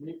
20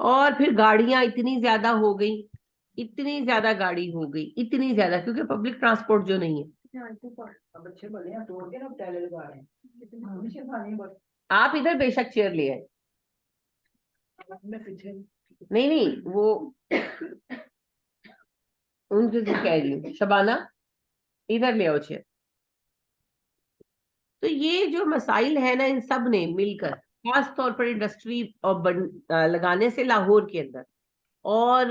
اور پھر گاڑیاں اتنی زیادہ ہو گئی, اتنی زیادہ گاڑی ہو گئی, اتنی زیادہ, کیونکہ پبلک ٹرانسپورٹ جو نہیں ہے. آپ ادھر بے شک چیئر لے آئے, نہیں وہ ان کے کہہ رہی ہوں, شبانہ ادھر لے آؤ چیئر. تو یہ جو مسائل ہے نا, ان سب نے مل کر, خاص طور پر انڈسٹری لگانے سے لاہور کے اندر, اور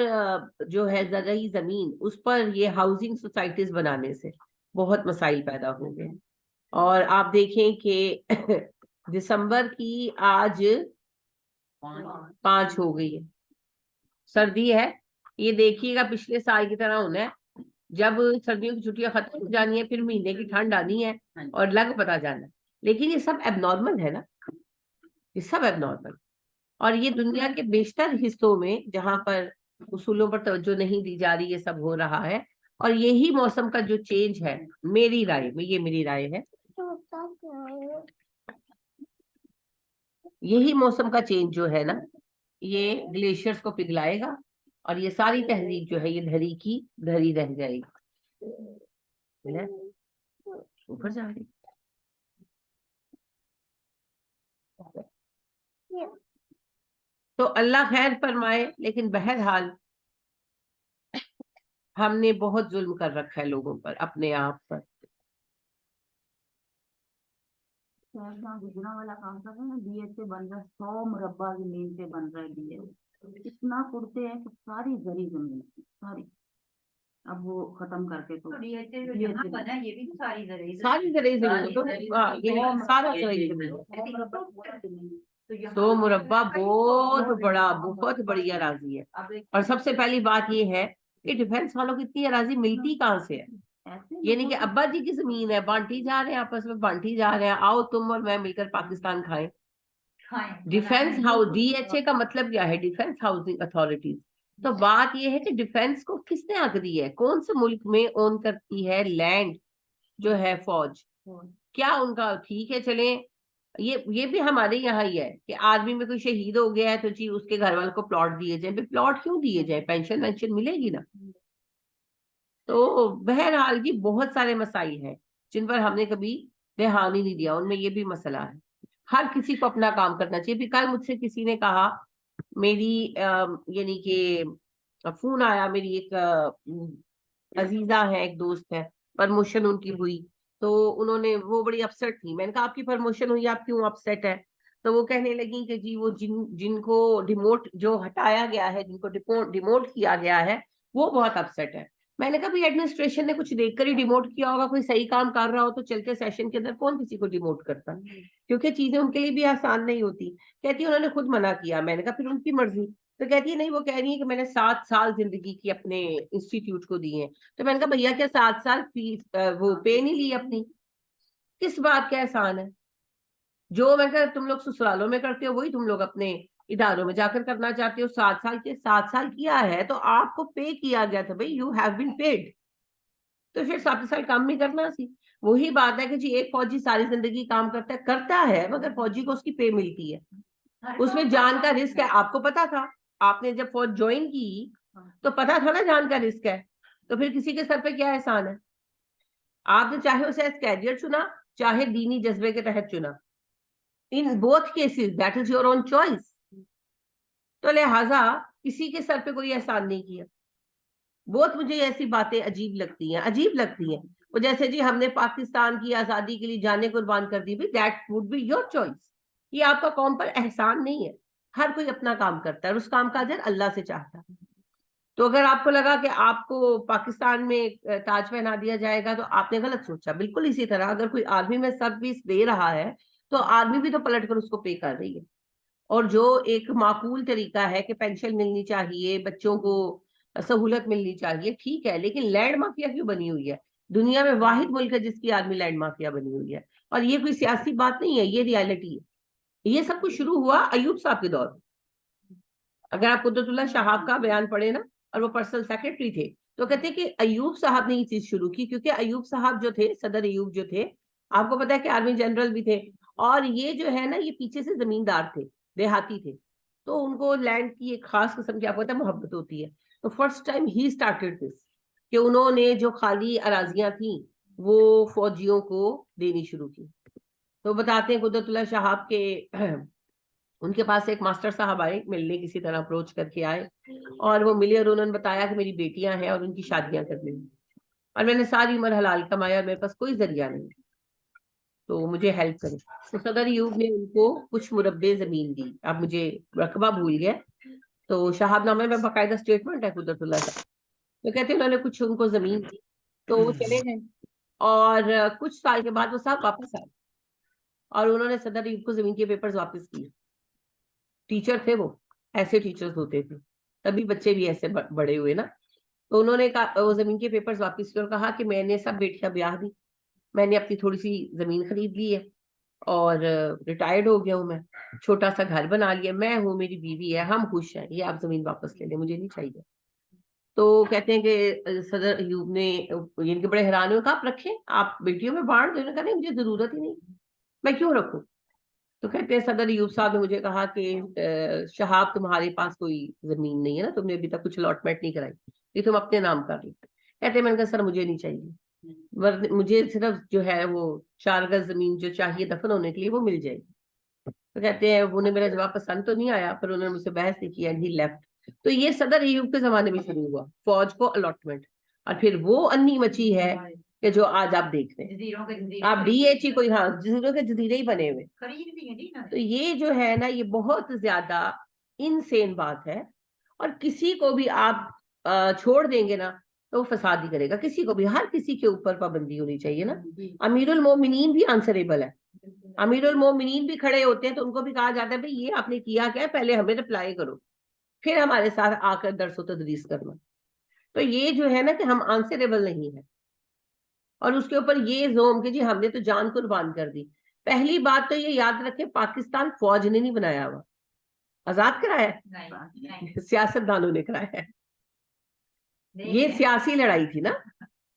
جو ہے زرعی زمین اس پر یہ ہاؤسنگ سوسائٹیز بنانے سے بہت مسائل پیدا ہو گئے. اور آپ دیکھیں کہ دسمبر کی آج 5 ہو گئی ہے, سردی ہے. یہ دیکھیے گا پچھلے سال کی طرح ہونا ہے, جب سردیوں کی چھٹیاں ختم ہو جانی ہے پھر مہینے کی ٹھنڈ آنی ہے اور لگ پتا جانا ہے. لیکن یہ سب اب نارمل ہے نا, یہ سب اب نارمل. اور یہ دنیا کے بیشتر حصوں میں جہاں پر اصولوں پر توجہ نہیں دی جا رہی, یہ سب ہو رہا ہے. اور یہی موسم کا جو چینج ہے, میری رائے میں, یہ میری رائے ہے, یہی موسم کا چینج جو ہے نا, یہ گلیشیئرز کو پگھلائے گا اور یہ ساری تہذیب جو ہے یہ دھری کی دھری رہ جائے گی. اوپر جا رہی تو اللہ خیر فرمائے. لیکن بہرحال ہم نے بہت ظلم کر رکھا ہے لوگوں پر, اپنے آپ پر. گجرا والا کام کر رہے ہیں, بی ایچ سے بن رہا ہے 100 مربع زمین سے بن رہا ہے بی ایچ, اتنا کرتے ہیں کہ ساری زری زمین ساری, اب وہ ختم کر کے تو بنا یہ بھی ساری زری ساری زرعی زمین تو سارا زرعی زمین 100 مربع بہت بڑا, بہت بڑی اراضی ہے. اور سب سے پہلی بات یہ ہے کہ ڈیفینس والوں کو اتنی اراضی ملتی کہاں سے ہے. یہ نہیں کہ ابا جی کی زمین ہے, بانٹی جا رہے ہیں, آپس میں بانٹی جا رہے ہیں, آؤ تم اور میں مل کر پاکستان کھائیں. Defence house, D H A کا مطلب کیا ہے, ڈیفینس ہاؤسنگ اتھارٹیز. تو بات یہ ہے کہ ڈیفینس کو کس نے حق دی ہے, کون سے ملک میں اون کرتی ہے لینڈ جو ہے فوج, کیا ان کا ٹھیک ہے چلیں. یہ بھی ہمارے یہاں ہی ہے کہ آرمی میں کوئی شہید ہو گیا ہے تو جی اس کے گھر والوں کو پلاٹ دیے جائیں. پلاٹ کیوں دیے جائیں, پینشن وینشن ملے گی نا. تو بہرحال جی بہت سارے مسائل ہیں جن پر ہم نے کبھی دھیان ہی نہیں دیا, ان میں یہ بھی مسئلہ ہے. ہر کسی کو اپنا کام کرنا چاہیے. بھی کل مجھ سے کسی نے کہا, میری یعنی کہ فون آیا, میری ایک عزیزہ ہے, ایک دوست ہے, پرموشن ان کی ہوئی, تو انہوں نے, وہ بڑی اپسیٹ تھی. میں نے کہا آپ کی پرموشن ہوئی, آپ کیوں اپسیٹ ہے؟ تو وہ کہنے لگی کہ جی وہ جن کو ڈیموٹ جو ہٹایا گیا ہے, جن کو ڈیموٹ کیا گیا ہے, وہ بہت اپسیٹ ہے. میں نے کہا بھی ایڈمنسٹریشن نے کچھ دیکھ کر ہی ڈیموٹ کیا ہوگا, کوئی صحیح کام کر رہا ہو تو چلتے سیشن کے اندر کون کسی کو ڈیموٹ کرتا, کیونکہ چیزیں ان کے لیے بھی آسان نہیں ہوتی. کہتی انہوں نے خود منع کیا. میں نے کہا پھر ان کی مرضی. تو کہتی ہے نہیں, وہ کہہ رہی ہے کہ میں نے 7 سال زندگی کی اپنے انسٹیٹیوٹ کو دی ہیں. تو میں نے کہا بھیا کیا 7 سال فیس وہ پے نہیں لی اپنی, کس بات کا احسان ہے؟ جو میں کہا تم لوگ سسرالوں میں کرتے ہو وہی تم لوگ اپنے اداروں میں جا کر کرنا چاہتے ہو. 7 سال کیا ہے تو آپ کو پے کیا گیا تھا بھائی, یو ہیو بین پیڈ. تو پھر 7 سال کام بھی کرنا سی. وہی بات ہے کہ جی ایک فوجی ساری زندگی کام کرتا ہے مگر فوجی کو اس کی پے ملتی ہے, اس میں جان کا رسک ہے. آپ کو پتا تھا, آپ نے جب فوج جوائن کی تو پتا تھا نا جان کا رسک ہے, تو پھر کسی کے سر پہ کیا احسان ہے؟ آپ نے چاہے اسے ایز کیریئر چنا, چاہے دینی جذبے کے تحت چنا, in both cases that is your own choice. تو لہٰذا کسی کے سر پہ کوئی احسان نہیں کیا. بہت مجھے ایسی باتیں عجیب لگتی ہیں. وہ جیسے جی ہم نے پاکستان کی آزادی کے لیے جانیں قربان کر دی, بھی that would be your choice. یہ آپ کا قوم پر احسان نہیں ہے. ہر کوئی اپنا کام کرتا ہے اور اس کام کا اجر اللہ سے چاہتا ہے. تو اگر آپ کو لگا کہ آپ کو پاکستان میں تاج پہنا دیا جائے گا تو آپ نے غلط سوچا. بالکل اسی طرح اگر کوئی آرمی میں سروس دے رہا ہے تو آرمی بھی تو پلٹ کر اس کو پے کر رہی ہے. اور جو ایک معقول طریقہ ہے کہ پینشن ملنی چاہیے, بچوں کو سہولت ملنی چاہیے, ٹھیک ہے, لیکن لینڈ مافیا کیوں بنی ہوئی ہے؟ دنیا میں واحد ملک ہے جس کی آرمی لینڈ مافیا بنی ہوئی ہے. اور یہ کوئی سیاسی بات نہیں ہے, یہ ریالٹی ہے. یہ سب کچھ شروع ہوا ایوب صاحب کے دور. اگر آپ قدرت اللہ شہاب کا بیان پڑھے نا, اور وہ پرسنل سیکرٹری تھے, تو کہتے ہیں کہ ایوب صاحب نے یہ چیز شروع کی, کیونکہ ایوب صاحب جو تھے, صدر ایوب جو تھے, آپ کو پتا ہے کہ آرمی جنرل بھی تھے, اور یہ جو ہے نا یہ پیچھے سے زمیندار تھے, دیہاتی تھے. تو ان کو لینڈ کی ایک خاص قسم کی آپ کو پتہ ہے محبت ہوتی ہے. تو first time he started this کہ انہوں نے جو خالی اراضیاں تھیں وہ فوجیوں کو دینی شروع کی. تو بتاتے ہیں قدرت اللہ شہاب کے ان کے پاس ایک ماسٹر صاحب آئے ملنے, کسی طرح اپروچ کر کے آئے, اور وہ ملے اور انہوں نے بتایا کہ میری بیٹیاں ہیں اور ان کی شادیاں کرنے ہیں, اور میں نے ساری عمر حلال کمایا اور میرے پاس کوئی ذریعہ نہیں, تو مجھے ہیلپ کرے. تو صدر ایوب نے ان کو کچھ مربع زمین دی, اب مجھے رقبہ بھول گیا, تو شہاب نامے میں باقاعدہ اسٹیٹمنٹ ہے قدرت اللہ کا. تو کہتے ہیں انہوں نے کچھ ان کو زمین دی, تو وہ چلے گئے, اور کچھ سال کے بعد وہ صاحب واپس آئے اور انہوں نے صدر ایوب کو زمین کے پیپرز واپس کیے. ٹیچر تھے وہ, ایسے ٹیچرز ہوتے تھے, تبھی بچے بھی ایسے بڑے ہوئے نا. تو انہوں نے وہ زمین کے پیپرز واپس کیے اور کہا کہ میں نے سب بیٹیاں بیاہ دی, میں نے اپنی تھوڑی سی زمین خرید لی ہے اور ریٹائرڈ ہو گیا ہوں, میں چھوٹا سا گھر بنا لیا, میں ہوں, میری بیوی ہے, ہم خوش ہیں, یہ آپ زمین واپس لے لیں, مجھے نہیں چاہیے. تو کہتے ہیں کہ صدر ایوب نے ان کے بڑے حیران ہوئے, کہا آپ رکھیں, آپ بیٹیوں میں بانٹ دو. کہا نہیں, مجھے ضرورت ہی نہیں, میں کیوں رکھوں. تو کہتے ہیں صدر ایوب صاحب نے مجھے کہا کہ شہاب تمہارے پاس کوئی زمین نہیں ہے نا, تم نے ابھی تک کچھ الاٹمنٹ نہیں کرائی, یہ تم اپنے نام کر لو. کہتے ہیں میں نے کہا سر مجھے نہیں چاہیے, مجھے صرف جو ہے وہ 4 گز زمین جو چاہیے دفن ہونے کے لیے وہ مل جائے گی. تو کہتے ہیں انہیں میرا جواب پسند تو نہیں آیا, پر انہوں نے مجھ سے بحث نہیں کی, اینڈ ہی لیفٹ. تو یہ صدر ایوب کے زمانے میں شروع ہوا فوج کو الاٹمنٹ, اور پھر وہ انی مچی ہے کہ جو آج آپ دیکھ رہے ہیں. آپ ڈی ایچ ای کوئی, ہاں جزیروں کے جزیرے ہی بنے ہوئے. تو یہ جو ہے نا یہ بہت زیادہ انسین بات ہے, اور کسی کو بھی آپ چھوڑ دیں گے نا تو وہ فساد ہی کرے گا. کسی کو بھی, ہر کسی کے اوپر پابندی ہونی چاہیے نا. امیر المومنین بھی آنسریبل ہے, امیر المومنین بھی کھڑے ہوتے ہیں, تو ان کو بھی کہا جاتا ہے بھئی یہ آپ نے کیا کیا, پہلے ہمیں رپلائی کرو, پھر ہمارے ساتھ آ کر درس و تدریس کرنا. تو یہ جو ہے نا کہ ہم آنسریبل نہیں ہیں, اور اس کے اوپر یہ زوم کہ جی ہم نے تو جان قربان کر دی. پہلی بات تو یہ یاد رکھیں, پاکستان فوج نے نہیں بنایا ہوا, آزاد کرایا ہے, سیاست دانوں نے کرایا ہے. یہ سیاسی لڑائی تھی نا,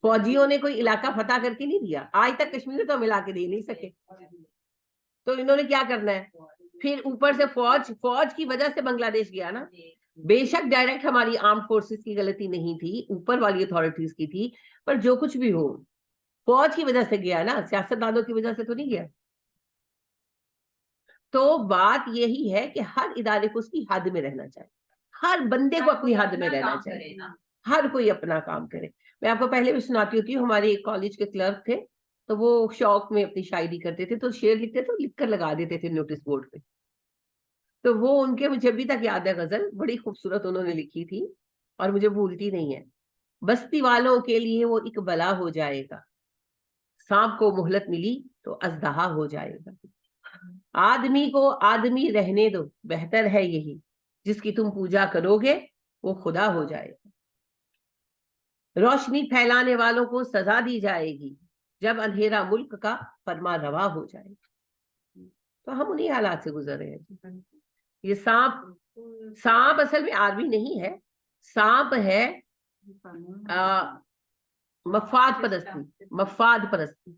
فوجیوں نے کوئی علاقہ فتح کر کے نہیں دیا. آج تک کشمیر تو ہم علا کے دے نہیں سکے, تو انہوں نے کیا کرنا ہے. پھر اوپر سے فوج کی وجہ سے بنگلہ دیش گیا نا. بے شک ڈائریکٹ ہماری آرم فورسز کی غلطی نہیں تھی, اوپر والی اتھارٹیز کی تھی, پر جو کچھ بھی ہو فوج کی وجہ سے گیا نا, سیاست دانوں کی وجہ سے تو نہیں گیا. تو بات یہی ہے کہ ہر ادارے کو اس کی حد میں رہنا چاہیے, ہر بندے کو اپنی حد میں رہنا چاہیے, ہر کوئی اپنا کام کرے. میں آپ کو پہلے بھی سناتی ہوتی ہوں, ہمارے ایک کالج کے کلرک تھے, تو وہ شوق میں اپنی شاعری کرتے تھے, تو شعر لکھتے تھے, لکھ کر لگا دیتے تھے نوٹس بورڈ پہ. تو وہ ان کے مجھے ابھی تک یاد ہے غزل, بڑی خوبصورت انہوں نے لکھی تھی اور مجھے بھولتی نہیں ہے. بستی والوں کے لیے وہ ایک بلا ہو جائے گا, سانپ کو مہلت ملی تو اژدہا ہو جائے گا. آدمی کو آدمی رہنے دو, بہتر ہے یہی, جس کی تم پوجا کرو گے وہ خدا ہو جائے گا. روشنی پھیلانے والوں کو سزا دی جائے گی, جب اندھیرا ملک کا فرما روا ہو جائے گا. تو ہم انہی حالات سے گزر رہے ہیں. یہ سانپ اصل میں آرمی نہیں ہے, سانپ ہے مفاد پرستی.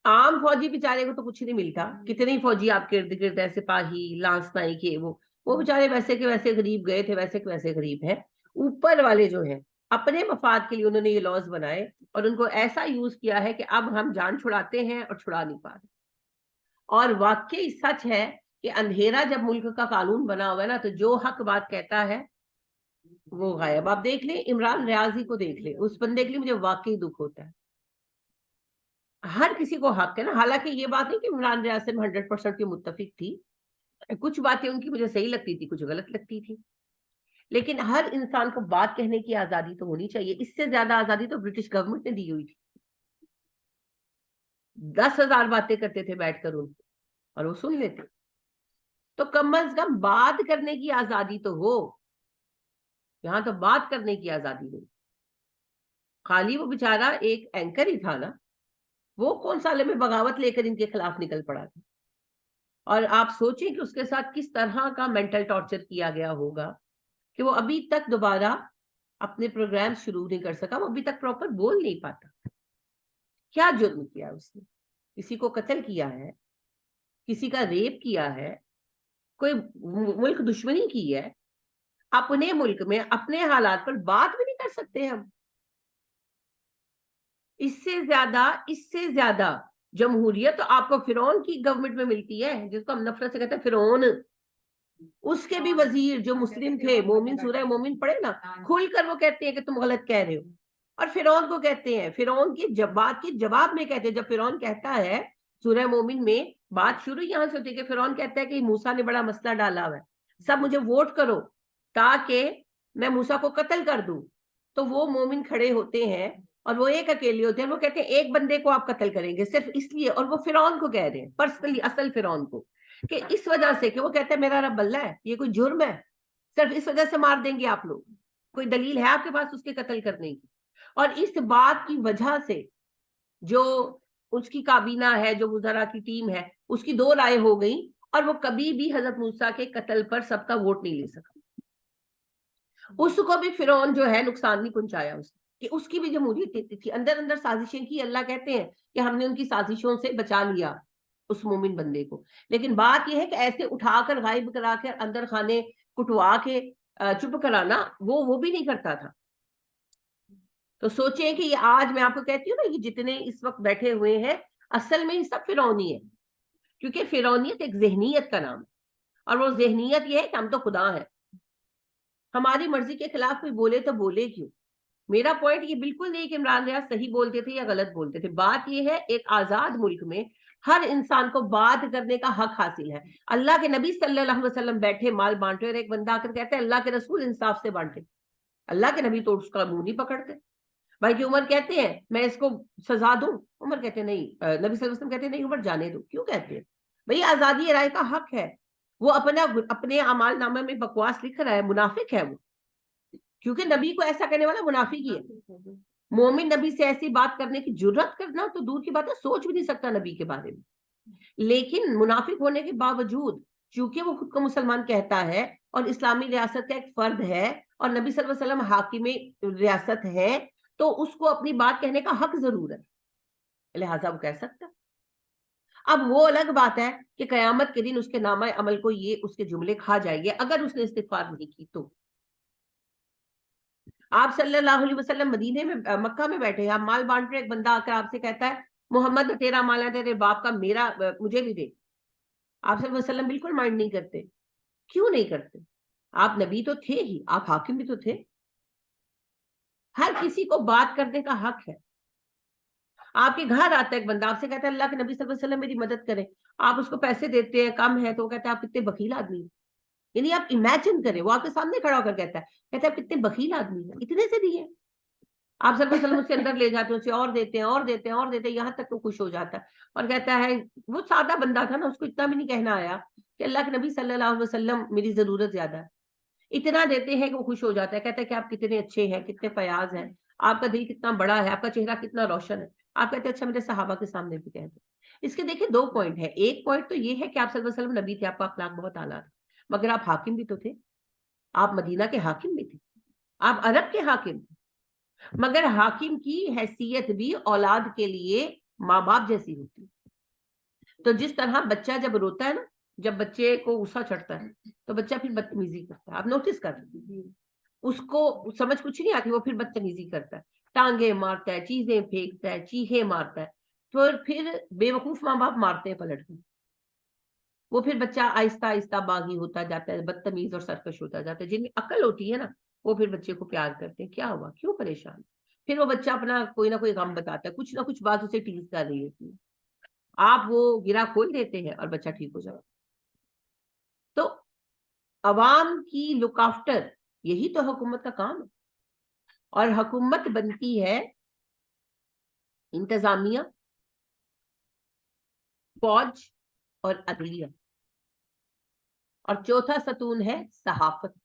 عام فوجی بیچارے کو تو کچھ نہیں ملتا, کتنے ہی فوجی آپ کے ارد گرد ہے, سپاہی لانس نائی کے, وہ بیچارے ویسے کے ویسے غریب گئے تھے, ویسے کے ویسے غریب ہیں. اوپر والے جو ہیں اپنے مفاد کے لیے انہوں نے یہ لاز بنائے, اور ان کو ایسا یوز کیا ہے کہ اب ہم جان چھڑاتے ہیں اور چھڑا نہیں پا رہے. اور واقعی سچ ہے کہ اندھیرا جب ملک کا قانون بنا ہوا ہے نا, تو جو حق بات کہتا ہے وہ غائب. آپ دیکھ لیں عمران ریاضی کو, دیکھ لیں اس بندے کے لیے مجھے واقعی دکھ ہوتا ہے. ہر کسی کو حق ہے نا, حالانکہ یہ بات نہیں کہ عمران ریاض سے میں 100% کی متفق تھی, کچھ باتیں ان کی مجھے صحیح لگتی تھی, کچھ غلط لگتی تھی, لیکن ہر انسان کو بات کہنے کی آزادی تو ہونی چاہیے. اس سے زیادہ آزادی تو برٹش گورنمنٹ نے دی ہوئی تھی. 10,000 باتیں کرتے تھے بیٹھ کر ان کو, اور وہ سن لیتے. تو کم از کم بات کرنے کی آزادی تو ہو, یہاں تو بات کرنے کی آزادی نہیں. خالی وہ بیچارہ ایک اینکر ہی تھا نا, وہ کون سالے میں بغاوت لے کر ان کے خلاف نکل پڑا تھا. اور آپ سوچیں کہ اس کے ساتھ کس طرح کا مینٹل ٹارچر کیا گیا ہوگا کہ وہ ابھی تک دوبارہ اپنے پروگرام شروع نہیں کر سکا, وہ ابھی تک پراپر بول نہیں پاتا. کیا جرم کیا اس نے؟ کسی کو قتل کیا ہے, کسی کا ریپ کیا ہے, کوئی ملک دشمنی کی ہے، اپنے ملک میں اپنے حالات پر بات بھی نہیں کر سکتے ہم. اس سے زیادہ جمہوریت تو آپ کو فرعون کی گورنمنٹ میں ملتی ہے، جس کو ہم نفرت سے کہتے ہیں فرعون. اس کے بھی وزیر جو مسلم تھے، مومن، سورہ مومن پڑھے نا، کھل کر وہ کہتے ہیں کہ تم غلط کہہ رہے ہو. اور فرعون کو کہتے ہیں، فرعون کی بات کے جواب میں کہتے ہیں، جب فرعون کہتا ہے سورہ مومن میں، بات شروع یہاں سے ہوتی ہے کہ فرعون کہتا ہے کہ موسیٰ نے بڑا مسئلہ ڈالا ہوا ہے، سب مجھے ووٹ کرو تاکہ میں موسیٰ کو قتل کر دوں. تو وہ مومن کھڑے ہوتے ہیں اور وہ ایک اکیلے ہوتے ہیں، وہ کہتے ہیں ایک بندے کو آپ قتل کریں گے صرف اس لیے، اور وہ فرعون کو کہہ رہے ہیں پرسنلی، اصل فرعون کو، کہ اس وجہ سے کہ وہ کہتا ہے میرا رب اللہ ہے، یہ کوئی جرم ہے، صرف اس وجہ سے مار دیں گے آپ لوگ، کوئی دلیل ہے آپ کے پاس اس کے قتل کرنے کی. اور اس بات کی وجہ سے جو اس کی کابینہ ہے، جو وزراء کی ٹیم ہے، اس کی دو رائے ہو گئی، اور وہ کبھی بھی حضرت موسیٰ کے قتل پر سب کا ووٹ نہیں لے سکا. اس کو بھی فرعون جو ہے نقصان نہیں پہنچایا اس نے، کہ اس کی بھی جمہوریت تھی، اندر اندر سازشیں کی. اللہ کہتے ہیں کہ ہم نے ان کی سازشوں سے بچا لیا اس مومن بندے کو. لیکن بات یہ ہے کہ ایسے اٹھا کر غائب کرا کر اندر خانے کٹوا کے چپ کرانا وہ بھی نہیں کرتا تھا. تو سوچیں کہ یہ آج میں آپ کو کہتی ہوں نا، یہ جتنے اس وقت بیٹھے ہوئے ہیں اصل میں یہ سب فرعونی ہے، کیونکہ فرعونیت ایک ذہنیت کا نام ہے، اور وہ ذہنیت یہ ہے کہ ہم تو خدا ہیں، ہماری مرضی کے خلاف کوئی بولے تو بولے کیوں. میرا پوائنٹ یہ بالکل نہیں کہ عمران ریاض صحیح بولتے تھے یا غلط بولتے تھے. بات یہ ہے ایک آزاد ملک میں ہر انسان کو بات کرنے کا حق حاصل ہے. اللہ کے نبی صلی اللہ علیہ وسلم بیٹھے مال بانٹے، اور ایک بندہ آ کر کہتا ہے اللہ کے رسول انصاف سے بانٹے. اللہ کے نبی تو اس کا منہ نہیں پکڑتے. بھائی کہ عمر کہتے ہیں میں اس کو سزا دوں، عمر کہتے ہیں نہیں، نبی صلی اللہ علیہ وسلم کہتے ہیں نہیں عمر جانے دو. کیوں کہتے ہیں؟ بھئی آزادی رائے کا حق ہے. وہ اپنے اعمال نامے میں بکواس لکھ رہا ہے، منافق ہے وہ، کیونکہ نبی کو ایسا کرنے والا منافق ہی ہے. مومن نبی سے ایسی بات کرنے کی جرت کرنا تو دور کی بات ہے، سوچ بھی نہیں سکتا نبی کے بارے میں. لیکن منافق ہونے کے باوجود چونکہ وہ خود کو مسلمان کہتا ہے اور اسلامی ریاست کا ایک فرد ہے اور نبی صلی اللہ علیہ وسلم حاکم ریاست ہے، تو اس کو اپنی بات کہنے کا حق ضرور ہے، لہٰذا وہ کہہ سکتا. اب وہ الگ بات ہے کہ قیامت کے دن اس کے نامہ عمل کو یہ اس کے جملے کھا جائیں گے اگر اس نے استغفار نہیں کی تو. آپ صلی اللہ علیہ وسلم مدینے میں مکہ میں بیٹھے ہیں، آپ مال بانٹ رہے، ایک بندہ آ کر آپ سے کہتا ہے محمد تیرا مال ہے، تیرے باپ کا، میرا مجھے بھی دے. آپ صلی اللہ علیہ وسلم بالکل مائنڈ نہیں کرتے. کیوں نہیں کرتے؟ آپ نبی تو تھے ہی، آپ حاکم بھی تو تھے. ہر کسی کو بات کرنے کا حق ہے. آپ کے گھر آتا ہے ایک بندہ، آپ سے کہتا ہے اللہ کے نبی صلی اللہ علیہ وسلم میری مدد کریں، آپ اس کو پیسے دیتے ہیں، کم ہے تو وہ کہتا ہے آپ کتنے بخیل آدمی ہیں. یعنی آپ امیجن کریں، وہ آپ کے سامنے کھڑا ہو کر کہتا ہے آپ کتنے بخیل آدمی ہیں، اتنے سے دیے. آپ صلی اللہ علیہ وسلم اس کے اندر لے جاتے ہیں، اسے اور دیتے ہیں اور دیتے ہیں اور دیتے ہیں، یہاں تک وہ خوش ہو جاتا ہے اور کہتا ہے، وہ سادہ بندہ تھا نا، اس کو اتنا بھی نہیں کہنا آیا کہ اللہ کے نبی صلی اللہ علیہ وسلم میری ضرورت زیادہ ہے. اتنا دیتے ہیں کہ وہ خوش ہو جاتا ہے، کہتا ہے کہ آپ کتنے اچھے ہیں، کتنے فیاض ہیں، آپ کا دل کتنا بڑا ہے، آپ کا چہرہ کتنا روشن ہے. آپ کہتے ہیں اچھا میرے صحابہ کے سامنے بھی کہہ دو. اس کے دیکھیں دو پوائنٹ ہے. ایک پوائنٹ تو یہ ہے کہ آپ صلی اللہ علیہ وسلم نبی تھے، آپ کا اخلاق بہت اعلیٰ تھا، مگر آپ حاکم بھی تو تھے. آپ مدینہ کے حاکم بھی تھے، آپ عرب کے حاکم تھے، مگر حاکم کی حیثیت بھی اولاد کے لیے ماں باپ جیسی ہوتی ہے. تو جس طرح بچہ جب روتا ہے نا، جب بچے کو غصہ چڑھتا ہے تو بچہ پھر بدتمیزی کرتا ہے. آپ نوٹس کر رہے، اس کو سمجھ کچھ نہیں آتی، وہ پھر بدتمیزی کرتا ہے، ٹانگیں مارتا ہے، چیزیں پھینکتا ہے، چیخیں مارتا ہے. تو پھر بے وقوف ماں باپ مارتے ہیں پلٹ کے. وہ پھر بچہ آہستہ آہستہ باغی ہوتا جاتا ہے، بدتمیز اور سرکش ہوتا جاتا ہے. جن میں عقل ہوتی ہے نا وہ پھر بچے کو پیار کرتے ہیں، کیا ہوا، کیوں پریشان. پھر وہ بچہ اپنا کوئی نہ کوئی غم بتاتا ہے، کچھ نہ کچھ بات اسے ٹیز کر رہی ہوتی ہے، آپ وہ گرا کھول دیتے ہیں اور بچہ ٹھیک ہو جاتا. تو عوام کی لک آفٹر یہی تو حکومت کا کام ہے. اور حکومت بنتی ہے انتظامیہ، فوج اور عدلیہ، اور چوتھا ستون ہے صحافت،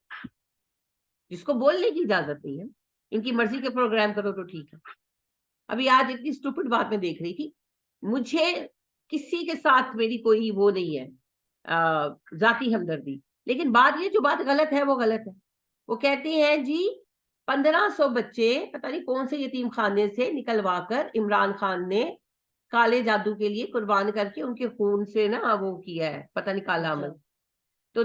جس کو بولنے کی اجازت نہیں ہے. ان کی مرضی کے پروگرام کرو تو ٹھیک ہے. ابھی آج اتنی اسٹوپڈ بات میں دیکھ رہی تھی، مجھے کسی کے ساتھ میری کوئی وہ نہیں ہے ذاتی ہمدردی، لیکن بات یہ جو بات غلط ہے وہ غلط ہے. وہ کہتے ہیں جی 1500 بچے پتہ نہیں کون سے یتیم خانے سے نکلوا کر عمران خان نے کالے جادو کے لیے قربان کر کے ان کے خون سے نا وہ کیا ہے، پتہ نہیں کالا عمل. تو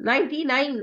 99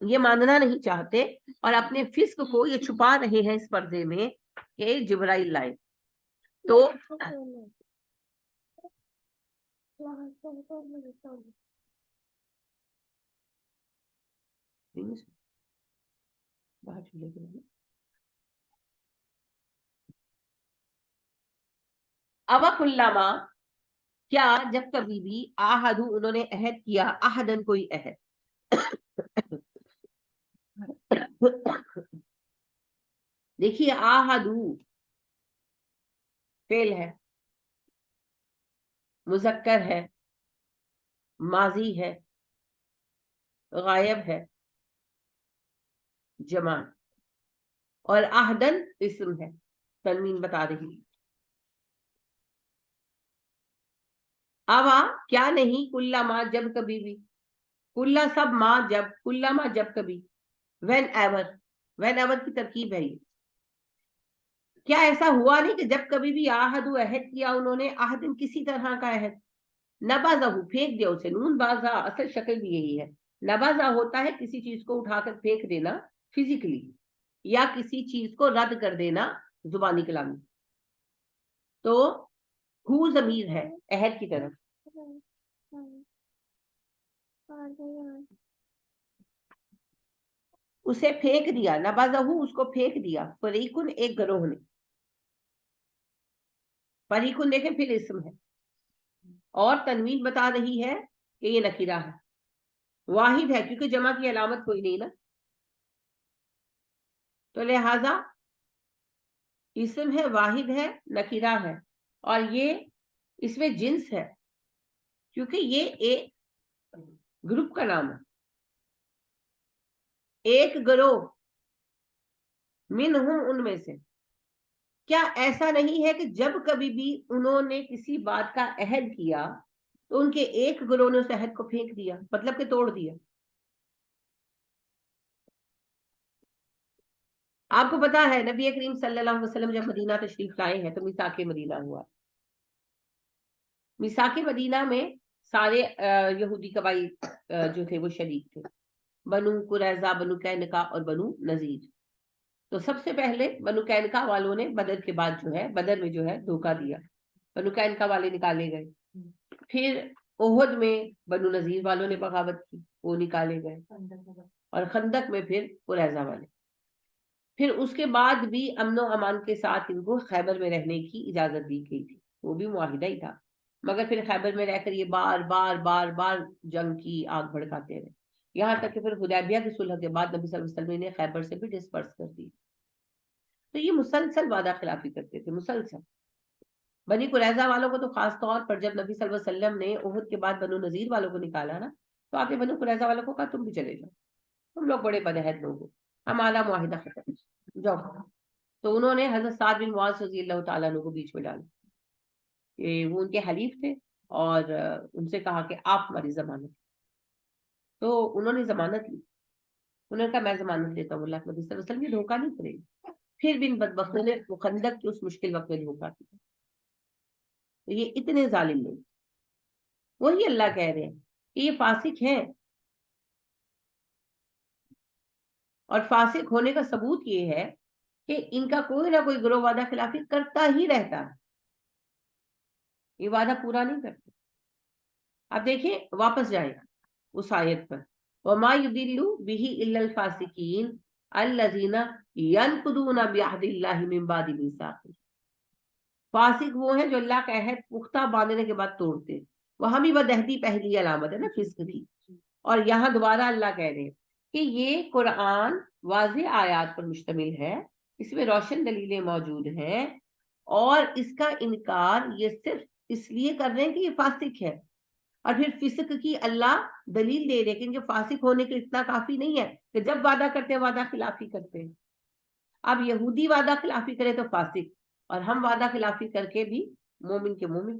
یہ ماننا نہیں چاہتے اور اپنے فسق کو یہ چھپا رہے ہیں اس پردے میں کہ جبرائیل لائے. تو اوَکُلَّمَا کیا جب کبھی بھی آہدو انہوں نے عہد کیا احدن کوئی عہد. دیکھیے آہدو فعل ہے, مذکر ہے, ماضی ہے, غائب ہے, جمع, اور احدن اسم ہے, تنوین بتا رہی. آوا کیا نہیں, کلما جب کبھی بھی, کلا سب ماں جب, کلما جب کبھی, وین ایور, وین ایور کی ترکیب ہے یہ. کیا ایسا ہوا نہیں کہ جب کبھی بھی آہدو عہد کیا انہوں نے, آہدن کسی طرح کا عہد, نبذہ پھینک دیا اسے, نون بازا اصل شکل بھی یہی ہے. نبذہ ہوتا ہے کسی چیز کو اٹھا کر پھینک دینا فزیکلی, یا کسی چیز کو رد کر دینا زبانی کلامی. تو ہو ضمیر ہے عہد کی طرف, اسے پھینک دیا, نبذہ اس کو پھینک دیا, فریقن ایک گروہ نے, فریقن دیکھیں پھر اسم ہے, اور تنوین بتا رہی ہے کہ یہ نکرہ ہے, واحد ہے کیونکہ جمع کی علامت کوئی نہیں نا, تو لہذا اسم ہے, واحد ہے, نکرہ ہے, اور یہ اس میں جنس ہے کیونکہ یہ ایک گروپ کا نام ہے, ایک گروہ, منہم ان میں سے. کیا ایسا نہیں ہے کہ جب کبھی بھی انہوں نے کسی بات کا عہد کیا تو ان کے ایک گروہ نے اس عہد کو پھینک دیا, مطلب کہ توڑ دیا. آپ کو پتا ہے نبی کریم صلی اللہ علیہ وسلم جب مدینہ تشریف لائے ہیں تو میثاق مدینہ ہوا. میثاق مدینہ میں سارے یہودی قبائل جو تھے وہ شریک تھے, بنو قریظہ, بنو قینقاع اور بنو نذیر. تو سب سے پہلے بنو قینقاع والوں نے بدر کے بعد جو ہے, بدر میں جو ہے دھوکہ دیا, بنو قینقاع والے نکالے گئے. پھر احد میں بنو نذیر والوں نے بغاوت کی, وہ نکالے گئے, اور خندق میں پھر قریظہ والے. پھر اس کے بعد بھی امن و امان کے ساتھ ان کو خیبر میں رہنے کی اجازت دی گئی تھی, وہ بھی معاہدہ ہی تھا, مگر پھر خیبر میں رہ کر یہ بار بار بار بار جنگ کی آگ بھڑکاتے رہے, یہاں تک کہ پھر حدیبیہ کی صلح کے بعد نبی صلی اللہ علیہ وسلم نے خیبر سے بھی ڈسپرس کر دی. تو یہ مسلسل وعدہ خلافی کرتے تھے, مسلسل. بنی قریظہ والوں کو تو خاص طور پر جب نبی صلی اللہ علیہ وسلم نے احد کے بعد بنو نذیر والوں کو نکالا نا, تو آپ نے بنو قریظہ والوں کو کہا تم بھی چلے جاؤ, تم لوگ بڑے بدعہد لوگ ہو, ہمارا معاہدہ ختم, جاؤ. تو انہوں نے حضرت سعد بن معاذ رضی اللہ تعالیٰ عنہ کو بیچ میں ڈالا, کہ وہ ان کے حلیف تھے, اور ان سے کہا کہ آپ ہماری ضمانت. تو انہوں نے ضمانت لی, انہوں نے کہا میں ضمانت لیتا ہوں, اللہ نبی صلی اللہ علیہ وسلم یہ دھوکہ نہیں کرے گی. پھر بھی ان بدبختوں نے خندق کی اس مشکل وقت میں دھوکہ دیا. تو یہ اتنے ظالم لوگ, وہی اللہ کہہ رہے ہیں کہ یہ فاسق ہیں, اور فاسق ہونے کا ثبوت یہ ہے کہ ان کا کوئی نہ کوئی گروہ وعدہ خلافی کرتا ہی رہتا ہے, یہ وعدہ پورا نہیں کرتے. اب دیکھیں واپس جائیں اس آیت پر, وَمَا يُضِلُّ بِهِ إِلَّا الْفَاسِقِينَ الَّذِينَ يَنقُضُونَ بِعَهْدِ اللَّهِ مِن بَعْدِ مِيثَاقِهِ. فاسق وہ ہیں جو اللہ کا عہد پختہ باندھنے کے بعد توڑتے ہیں, وہاں بھی بدعہدی پہلی علامت ہے نا فسق کی. اور یہاں دوبارہ اللہ کہہ رہے ہیں کہ یہ قرآن واضح آیات پر مشتمل ہے, اس میں روشن دلیلیں موجود ہیں, اور اس کا انکار یہ صرف اس لیے کر رہے ہیں کہ یہ فاسق ہے, اور پھر فسق کی اللہ دلیل دے رہے کہ ان کے فاسق ہونے کے اتنا کافی نہیں ہے کہ جب وعدہ کرتے ہیں وعدہ خلافی کرتے ہیں. اب یہودی وعدہ خلافی کرے تو فاسق, اور ہم وعدہ خلافی کر کے بھی مومن کے مومن.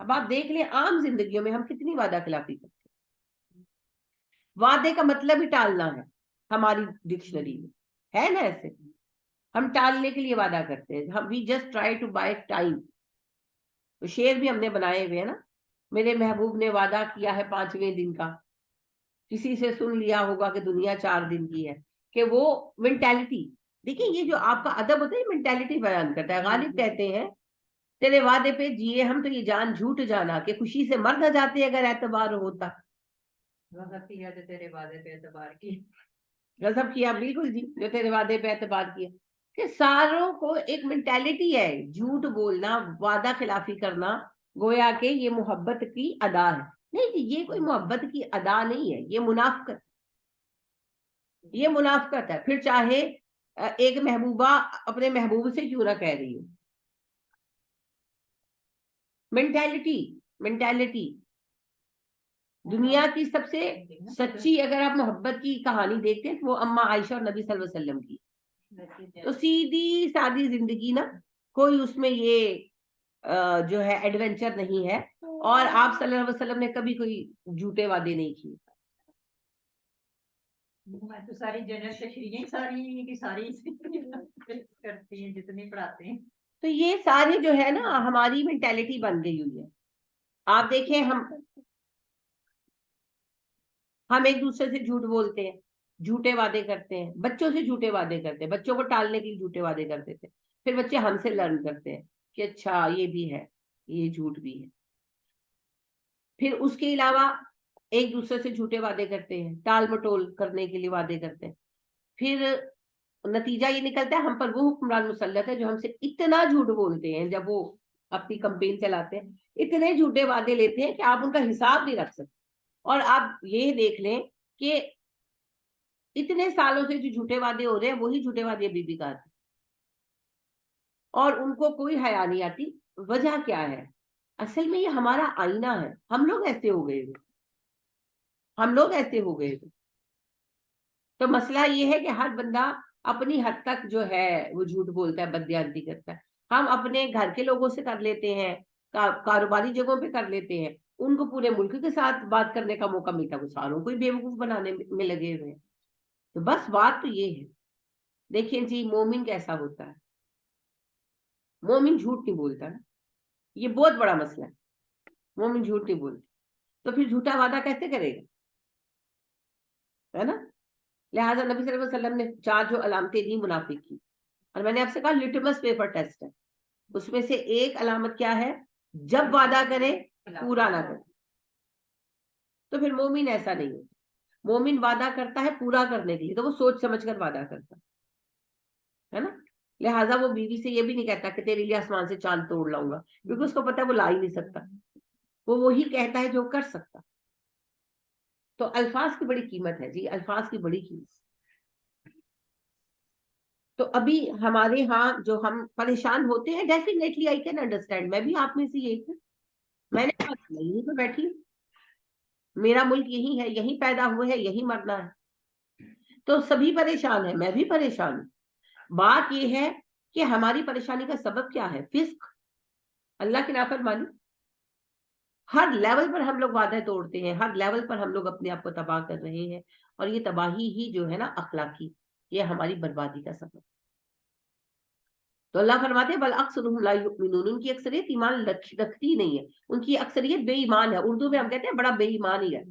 اب آپ دیکھ لیں عام زندگیوں میں ہم کتنی وعدہ خلافی کرتے ہیں. وعدے کا مطلب ہی ٹالنا ہے, ہماری ڈکشنری میں ہے نا ایسے, ہم ٹالنے کے لیے وعدہ کرتے ہیں, ہم we just try to buy time. تو شعر بھی ہم نے بنائے ہوئے ہیں نا, میرے محبوب نے وعدہ کیا ہے 5ویں دن کا. کسی سے سن لیا ہوگا کہ دنیا 4 دن کی ہے, کہ وہ مینٹالٹی دیکھیں, یہ جو آپ کا ادب ہوتا ہے یہ مینٹالٹی بیان کرتا ہے. غالب کہتے ہیں تیرے وعدے پہ جیے ہم تو یہ جان جھوٹ جانا کہ خوشی سے مر نہ جاتے اگر اعتبار ہوتا. غضب کیا جو تیرے وعدے پہ اعتبار کی. غضب کیا, بالکل جی, جو تیرے وعدے پہ اعتبار کیا. کہ ساروں کو ایک مینٹالٹی ہے, جھوٹ بولنا, وعدہ خلافی کرنا, گویا کہ یہ محبت کی ادا ہے. نہیں جی, یہ کوئی محبت کی ادا نہیں ہے, یہ منافقت, یہ منافقت ہے. پھر چاہے ایک محبوبہ اپنے محبوب سے کیوں نہ کہہ رہی ہو. مینٹالٹی, مینٹالٹی دنیا کی سب سے سچی اگر آپ محبت کی کہانی دیکھتے ہیں تو وہ اما عائشہ اور نبی صلی اللہ علیہ وسلم کی. تو سیدھی سادی زندگی نا, کوئی اس میں یہ جو ہے ایڈونچر نہیں ہے. اور آپ صلی اللہ علیہ وسلم نے کبھی کوئی جھوٹے وعدے نہیں کیے. تو ساری جنرل تشریحیں ساری کرتی ہیں جتنی پڑھاتے ہیں. تو یہ ساری جو ہے نا ہماری مینٹالٹی بن گئی ہوئی ہے. آپ دیکھیں ہم ایک دوسرے سے جھوٹ بولتے ہیں, جھوٹے وعدے کرتے ہیں, بچوں سے جھوٹے وعدے کرتے ہیں, بچوں کو ٹالنے کے لیے جھوٹے وعدے کرتے تھے. پھر بچے ہم سے لرن کرتے ہیں کہ اچھا یہ بھی ہے, یہ جھوٹ بھی ہے. پھر اس کے علاوہ ایک دوسرے سے جھوٹے وعدے کرتے ہیں, ٹال مٹول کرنے کے لیے وعدے کرتے ہیں. پھر نتیجہ یہ نکلتا ہے ہم پر وہ حکمران مسلط ہے جو ہم سے اتنا جھوٹ بولتے ہیں, جب وہ اپنی کمپین چلاتے ہیں اتنے جھوٹے وعدے لیتے ہیں کہ آپ ان کا حساب نہیں رکھ سکتے. اور آپ یہ دیکھ لیں کہ اتنے سالوں سے جو جھوٹے وعدے ہو رہے ہیں وہی جھوٹے وعدے ابھی بھی کرتے, اور ان کو کوئی حیا نہیں آتی. وجہ کیا ہے؟ اصل میں یہ ہمارا آئینہ ہے. ہم لوگ ایسے ہو گئے, ہم لوگ ایسے ہو گئے. تو مسئلہ یہ ہے کہ ہر بندہ اپنی حد تک جو ہے وہ جھوٹ بولتا ہے, بددیانتی کرتا ہے. ہم اپنے گھر کے لوگوں سے کر لیتے ہیں, کاروباری جگہوں پہ کر لیتے ہیں, ان کو پورے ملک کے ساتھ بات کرنے کا موقع ملتا ہے, وہ ساروں کو بیوقوف بنانے میں لگے ہوئے ہیں. تو بس بات تو یہ ہے. دیکھیں جی مومن کیسا ہوتا ہے, مومن جھوٹ نہیں بولتا نا, یہ بہت بڑا مسئلہ ہے. مومن جھوٹ نہیں بولتا, تو پھر جھوٹا وعدہ کیسے کرے گا, ہے نا. لہٰذا نبی صلی اللہ علیہ وسلم نے 4 جو علامتیں دی منافق کی, اور میں نے آپ سے کہا لٹمس پیپر ٹیسٹ ہے, اس میں سے ایک علامت کیا ہے, جب وعدہ کرے پورا نہ کرے. تو پھر مومن ایسا نہیں ہوتا. مومن وعدہ کرتا ہے پورا کرنے کے لیے, تو وہ سوچ سمجھ کر وعدہ کرتا ہے نا. لہٰذا وہ بیوی سے یہ بھی نہیں کہتا کہ تیرے لیے آسمان سے چاند توڑ لاؤں گا, کیونکہ اس کو پتا ہے وہ لا ہی نہیں سکتا. وہ وہی کہتا ہے جو کر سکتا. تو الفاظ کی بڑی قیمت ہے جی, الفاظ کی بڑی قیمت. تو ابھی ہمارے ہاں جو ہم پریشان ہوتے ہیں, ڈیفینیٹلی آئی کین انڈرسٹینڈ, میں بھی آپ میں سے یہی ہوں. میں نے یہیں پہ بیٹھی, میرا ملک یہی ہے, یہیں پیدا ہوئے ہیں, یہی مرنا ہے. تو سبھی پریشان ہیں, میں بھی پریشان ہوں. بات یہ ہے کہ ہماری پریشانی کا سبب کیا ہے, فسق, اللہ کی نافرمانی. ہر لیول پر ہم لوگ وعدے توڑتے ہیں, ہر لیول پر ہم لوگ اپنے آپ کو تباہ کر رہے ہیں, اور یہ تباہی ہی جو ہے نا اخلاقی, یہ ہماری بربادی کا سبب. تو اللہ فرماتے ہیں بل اکثرهم لا یؤمنون, ان کی اکثریت ایمان رکھتی نہیں ہے, ان کی اکثریت بے ایمان ہے. اردو میں ہم کہتے ہیں بڑا بے ایمان ہی ہے.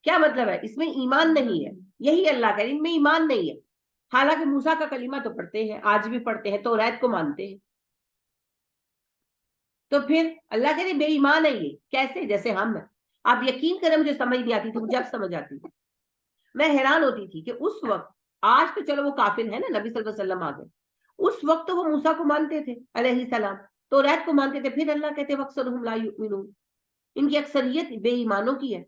کیا مطلب ہے, اس میں ایمان نہیں ہے. یہی اللہ کا, ان میں ایمان نہیں ہے. حالانکہ موسیٰ کا کلمہ تو پڑھتے ہیں, آج بھی پڑھتے ہیں, توریت کو مانتے ہیں. تو پھر اللہ کہتے ہیں بے ایمان ہے یہ. کیسے؟ جیسے ہم ہیں. آپ یقین کریں مجھے سمجھ نہیں آتی تھی, مجھے اب سمجھ آتی تھی. میں حیران ہوتی تھی کہ اس وقت, آج تو چلو وہ کافر ہے نا, نبی صلی اللہ علیہ وسلم آ گئے, اس وقت تو وہ موسیٰ کو مانتے تھے علیہ السلام, توریت کو مانتے تھے. پھر اللہ کہتے وَأَكْثَرُهُمْ لَا يُؤْمِنُونَ, ان کی اکثریت بے ایمانوں کی ہے.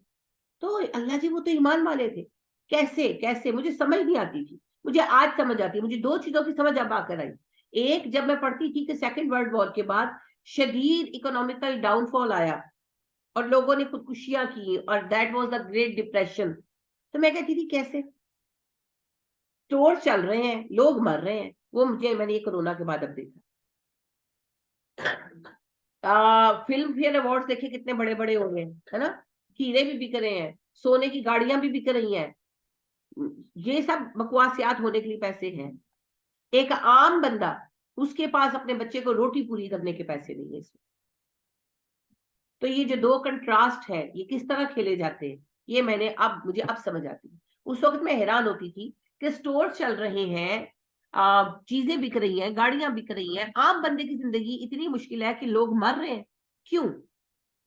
تو اللہ جی وہ تو ایمان والے تھے, کیسے مجھے سمجھ نہیں آتی تھی. مجھے آج سمجھ آتی ہے. مجھے 2 چیزوں کی سمجھ اب آ کر آئی. ایک, جب میں پڑھتی تھی کہ سیکنڈ ورلڈ وار کے بعد شدید اکنامیکل ڈاؤن فال آیا اور لوگوں نے خودکشیاں کی, اور that was the great depression. تو میں کہتی تھی کیسے, اسٹور چل رہے ہیں, لوگ مر رہے ہیں. وہ میں نے یہ کورونا کے بعد اب دیکھا. فلم فیئر ایوارڈ دیکھے کتنے بڑے بڑے ہو گئے ہے نا, ہیرے بھی بک رہے ہیں, سونے کی گاڑیاں بھی بک رہی ہیں. یہ سب بکواسیات ہونے کے لیے پیسے ہیں. ایک عام بندہ, اس کے پاس اپنے بچے کو روٹی پوری کرنے کے پیسے نہیں ہے اس میں. تو یہ جو دو کنٹراسٹ ہے یہ کس طرح کھیلے جاتے ہیں یہ مجھے اب سمجھ آتی ہے. اس وقت میں حیران ہوتی تھی کہ سٹور چل رہے ہیں, چیزیں بک رہی ہیں, گاڑیاں بک رہی ہیں, عام بندے کی زندگی اتنی مشکل ہے کہ لوگ مر رہے ہیں, کیوں؟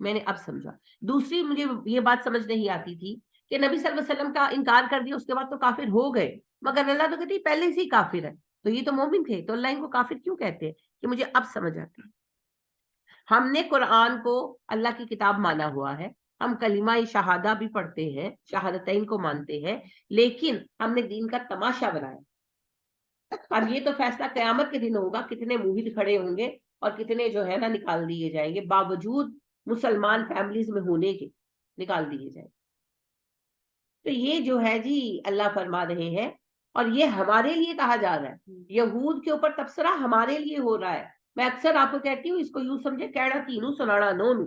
میں نے اب سمجھا. دوسری مجھے یہ بات سمجھ نہیں آتی تھی کہ نبی صلی اللہ علیہ وسلم کا انکار کر دیا, اس کے بعد تو کافر ہو گئے, مگر اللہ تو کہتی پہلے سے ہی کافر ہے, تو یہ تو مومن تھے, تو اللہ ان کو کافر کیوں کہتے ہیں؟ کہ مجھے اب سمجھ آتی ہے. ہم نے قرآن کو اللہ کی کتاب مانا ہوا ہے, ہم کلمہ شہادہ بھی پڑھتے ہیں, شہادتین کو مانتے ہیں, لیکن ہم نے دین کا تماشا بنایا. اب یہ تو فیصلہ قیامت کے دن ہوگا, کتنے موحد کھڑے ہوں گے اور کتنے جو ہے نا نکال دیے جائیں گے, باوجود مسلمان فیملیز میں ہونے کے نکال دیے جائیں. تو یہ جو ہے جی اللہ فرما رہے ہیں, اور یہ ہمارے لیے کہا جا رہا ہے, یہود کے اوپر تبصرہ ہمارے لیے ہو رہا ہے. میں اکثر آپ کو کہتی ہوں اس کو یوں سمجھے کہنا تینوں سنانا نونو,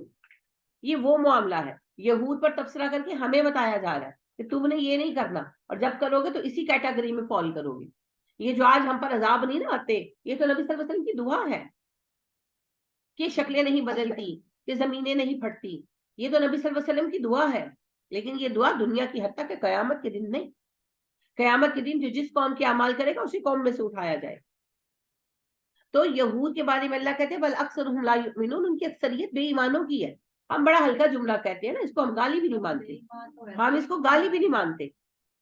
یہ وہ معاملہ ہے. یہود پر تبصرہ کر کے ہمیں بتایا جا رہا ہے کہ تم نے یہ نہیں کرنا, اور جب کرو گے تو اسی کیٹیگری میں فال کرو گے. یہ جو آج ہم پر عذاب نہیں نا آتے, یہ تو نبی صلی اللہ علیہ وسلم کی دعا ہے کہ شکلیں نہیں بدلتی, کہ زمینیں نہیں پھٹتی, یہ تو نبی صلی اللہ علیہ وسلم کی دعا ہے. لیکن یہ دعا دنیا کی حد تک ہے, قیامت کے دن نہیں. قیامت کے دن جو جس قوم کے اعمال کرے گا اسی قوم میں سے اٹھایا جائے. تو یہود کے بارے میں اللہ کہتے ہیں بل اکثرہم لا یؤمنون, ان کی اکثریت بے ایمانوں کی ہے. ہم بڑا ہلکا جملہ کہتے ہیں نا, اس کو ہم گالی بھی نہیں مانتے, ہم اس کو گالی بھی نہیں مانتے.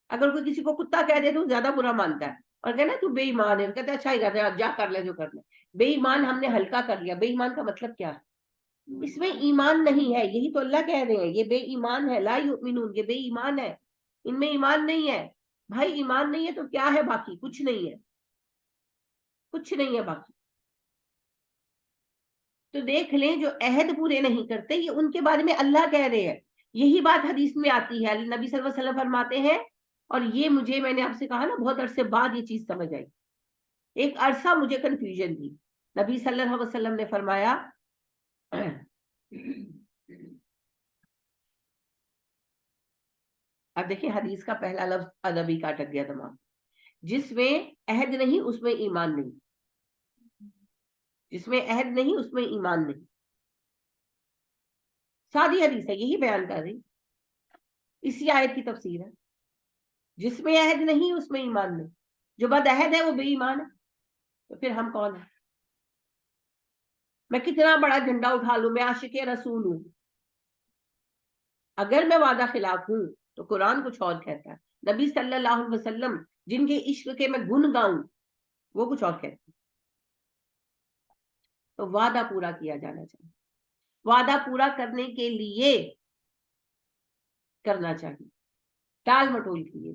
اگر کوئی کسی کو کتا کہہ دے تو زیادہ برا مانتا ہے, اور کہنا تو بے ایمان ہے, کہتے ہیں اچھا ہی کہتے ہیں جا کر لے جو کرنا. بے ایمان ہم نے ہلکا کر لیا. بے ایمان کا مطلب کیا ہے؟ اس میں ایمان نہیں ہے, یہی تو اللہ کہہ رہے ہیں یہ بے ایمان ہے. لا یؤمنون, یہ بے ایمان ہے, ان میں ایمان نہیں ہے. بھائی ایمان نہیں ہے تو کیا ہے؟ باقی کچھ نہیں ہے, کچھ نہیں ہے باقی. تو دیکھ لیں جو عہد پورے نہیں کرتے, یہ ان کے بارے میں اللہ کہہ رہے ہیں. یہی بات حدیث میں آتی ہے, نبی صلی اللہ علیہ وسلم فرماتے ہیں, اور یہ میں نے آپ سے کہا نا بہت عرصے بعد یہ چیز سمجھ آئی. ایک عرصہ مجھے کنفیوژن تھی. نبی صلی اللہ علیہ وسلم نے فرمایا, اب دیکھیں حدیث کا پہلا لفظ ادبی کا اٹک گیا دماغ, جس میں عہد نہیں اس میں ایمان نہیں, جس میں عہد نہیں اس میں ایمان نہیں. سادی حدیث ہے, یہی بیان کر رہی, اسی آیت کی تفسیر ہے. جس میں عہد نہیں اس میں ایمان نہیں, جو بد عہد ہے وہ بے ایمان ہے. تو پھر ہم کون ہیں؟ میں کتنا بڑا جھنڈا اٹھا لوں, میں عاشق رسول ہوں, اگر میں وعدہ خلاف ہوں تو قرآن کچھ اور کہتا ہے. نبی صلی اللہ علیہ وسلم جن کے عشق کے میں گن گاؤں وہ کچھ اور کہتے ہیں. تو وعدہ پورا کیا جانا چاہیے, وعدہ پورا کرنے کے لیے کرنا چاہیے, ٹال مٹول کے لیے.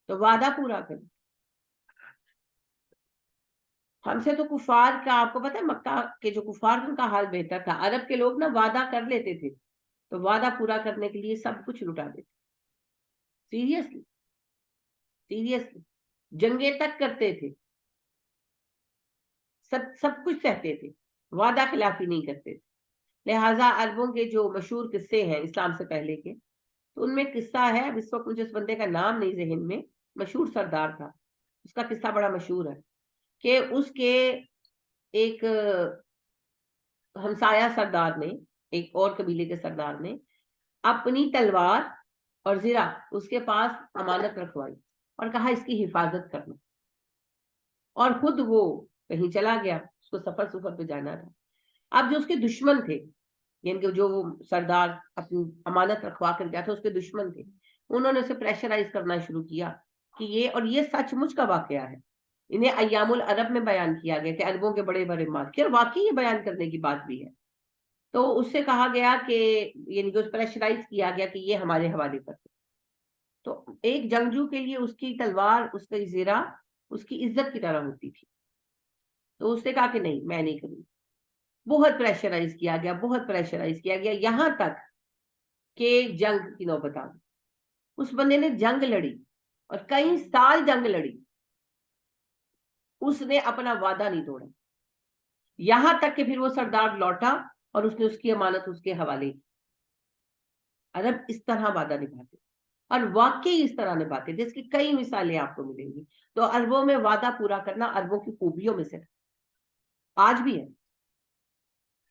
تو وعدہ پورا کریں. ہم سے تو کفار کا, آپ کو پتا ہے مکہ کے جو کفار ان کا حال بہتر تھا. عرب کے لوگ نا وعدہ کر لیتے تھے تو وعدہ پورا کرنے کے لیے سب کچھ لٹا دیتے, سیریسلی سیریسلی, جنگیں تک کرتے تھے, سب کچھ سہتے تھے, وعدہ خلافی نہیں کرتے تھے. لہٰذا عربوں کے جو مشہور قصے ہیں اسلام سے پہلے کے, تو ان میں قصہ ہے, اب اس وقت مجھے اس بندے کا نام نہیں ذہن میں, مشہور سردار تھا, اس کا قصہ بڑا مشہور ہے کہ اس کے ایک ہمسایہ سردار نے, ایک اور قبیلے کے سردار نے اپنی تلوار اور زرہ اس کے پاس امانت رکھوائی اور کہا اس کی حفاظت کرنا, اور خود وہ کہیں چلا گیا, اس کو سفر پہ جانا تھا. اب جو اس کے دشمن تھے, یعنی کہ جو سردار اپنی امانت رکھوا کر گیا تھا اس کے دشمن تھے, انہوں نے اسے پریشرائز کرنا شروع کیا کہ یہ سچ مچ کا واقعہ ہے, انہیں ایام العرب میں بیان کیا گیا کہ عربوں کے بڑے بڑے مالک, اور واقعی یہ بیان کرنے کی بات بھی ہے. تو اس سے کہا گیا کہ یعنی کہ پریشرائز کیا گیا کہ یہ ہمارے حوالے کر دو. تو ایک جنگجو کے لیے اس کی تلوار, اس کا زرہ اس کی عزت کی طرح ہوتی تھی. تو اس نے کہا کہ نہیں میں نہیں کروں. بہت پریشرائز کیا گیا, بہت پریشرائز کیا گیا, یہاں تک کہ جنگ کی نوبت آ گئی. اس بندے نے جنگ لڑی اور کئی سال جنگ لڑی, اس نے اپنا وعدہ نہیں توڑا, یہاں تک کہ پھر وہ سردار لوٹا اور اس نے اس کی امانت اس کے حوالے کی. عرب اس طرح وعدہ نبھاتے اور واقعی اس طرح نبھاتے, جس کی کئی مثالیں آپ کو ملیں گی. تو عربوں میں وعدہ پورا کرنا عربوں کی خوبیوں میں سے آج بھی ہے.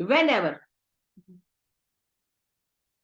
whenever,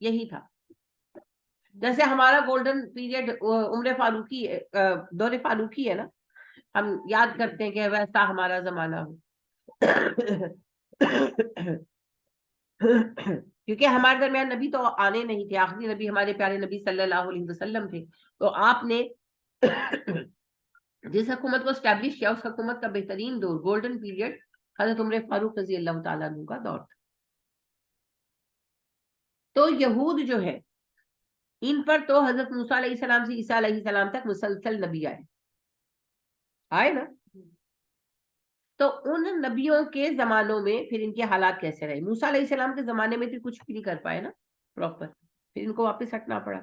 یہی تھا. جیسے ہمارا گولڈن پیریڈ عمر فاروقی دور فاروقی ہے نا, ہم یاد کرتے ہیں کہ ویسا ہمارا زمانہ ہو. کیونکہ ہمارے درمیان نبی تو آنے نہیں تھے, آخری نبی ہمارے پیارے نبی صلی اللہ علیہ وسلم تھے. تو آپ نے جس حکومت کو اسٹیبلش کیا اس حکومت کا بہترین دور, گولڈن پیریڈ, حضرت عمر فاروق رضی اللہ تعالیٰ عنہ کا دور تھا. تو یہود جو ہے ان پر تو حضرت موسیٰ علیہ السلام سے عیسیٰ علیہ السلام تک مسلسل نبی آئے نا. تو ان نبیوں کے زمانوں میں پھر ان کے حالات کیسے رہے؟ موسیٰ علیہ السلام کے زمانے میں تو کچھ بھی نہیں کر پائے نا پراپر, پھر ان کو واپس ہٹنا پڑا.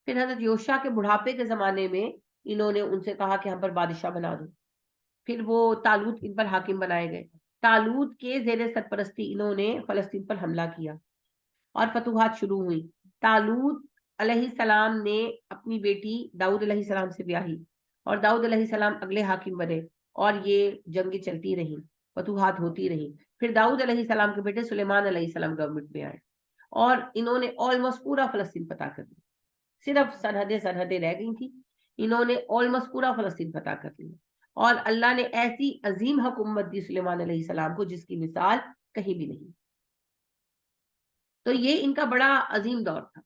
پھر حضرت یوشع کے بڑھاپے کے زمانے میں انہوں نے ان سے کہا کہ ہم پر بادشاہ بنا دو. پھر وہ طالوت ان پر حاکم بنائے گئے. طالوت کے زیر سرپرستی انہوں نے فلسطین پر حملہ کیا اور فتوحات شروع ہوئی. طالوت علیہ السلام نے اپنی بیٹی داؤد علیہ السلام سے بیاہی اور داؤد علیہ السلام اگلے حاکم بنے اور یہ جنگیں چلتی رہی, فتوحات ہوتی رہی. پھر داؤد علیہ السلام کے بیٹے سلیمان علیہ السلام گورنمنٹ میں آئے اور انہوں نے آلموسٹ پورا فلسطین فتح کر دیا. صرف سرحدیں رہ گئی تھی, انہوں نے آلموسٹ پورا فلسطین فتح کر لیا. اور اللہ نے ایسی عظیم حکومت دی سلیمان علیہ السلام کو جس کی مثال کہیں بھی نہیں. تو یہ ان کا بڑا عظیم دور تھا,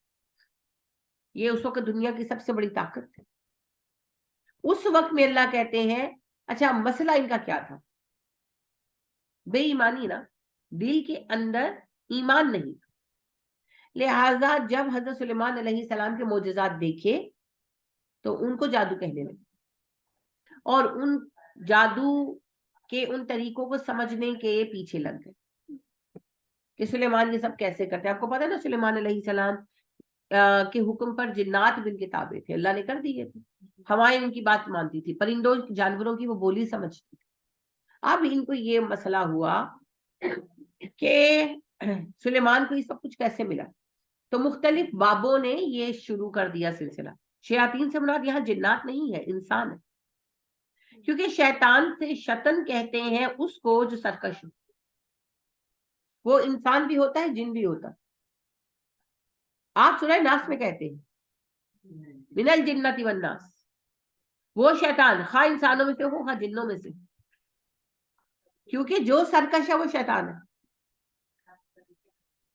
یہ اس وقت دنیا کی سب سے بڑی طاقت تھی. اس وقت میں اللہ کہتے ہیں اچھا مسئلہ ان کا کیا تھا؟ بے ایمانی نا, دل کے اندر ایمان نہیں تھا. لہذا جب حضرت سلیمان علیہ السلام کے معجزات دیکھے تو ان کو جادو کہنے لگے اور ان جادو کے ان طریقوں کو سمجھنے کے پیچھے لگ گئے کہ سلیمان یہ سب کیسے کرتے. آپ کو پتا ہے نا سلیمان علیہ السلام کے حکم پر جنات بھی ان کے تابع تھے, اللہ نے کر دیے تھے. ہوائیں ان کی بات مانتی تھی, پرندوں جانوروں کی وہ بولی سمجھتی تھی. اب ان کو یہ مسئلہ ہوا کہ سلیمان کو یہ سب کچھ کیسے ملا. تو مختلف بابوں نے یہ شروع کر دیا سلسلہ. شیاطین سے مراد یہاں جنات نہیں ہے, انسان ہے. کیونکہ شیطان سے شطن کہتے ہیں اس کو جو سرکش ہو, وہ انسان بھی ہوتا ہے جن بھی ہوتا ہے. آپ سورہ ناس میں کہتے ہیں من الجنۃ والناس, وہ شیطان خواہ انسانوں میں سے ہو خواہ جنوں میں سے, کیونکہ جو سرکش ہے وہ شیطان ہے.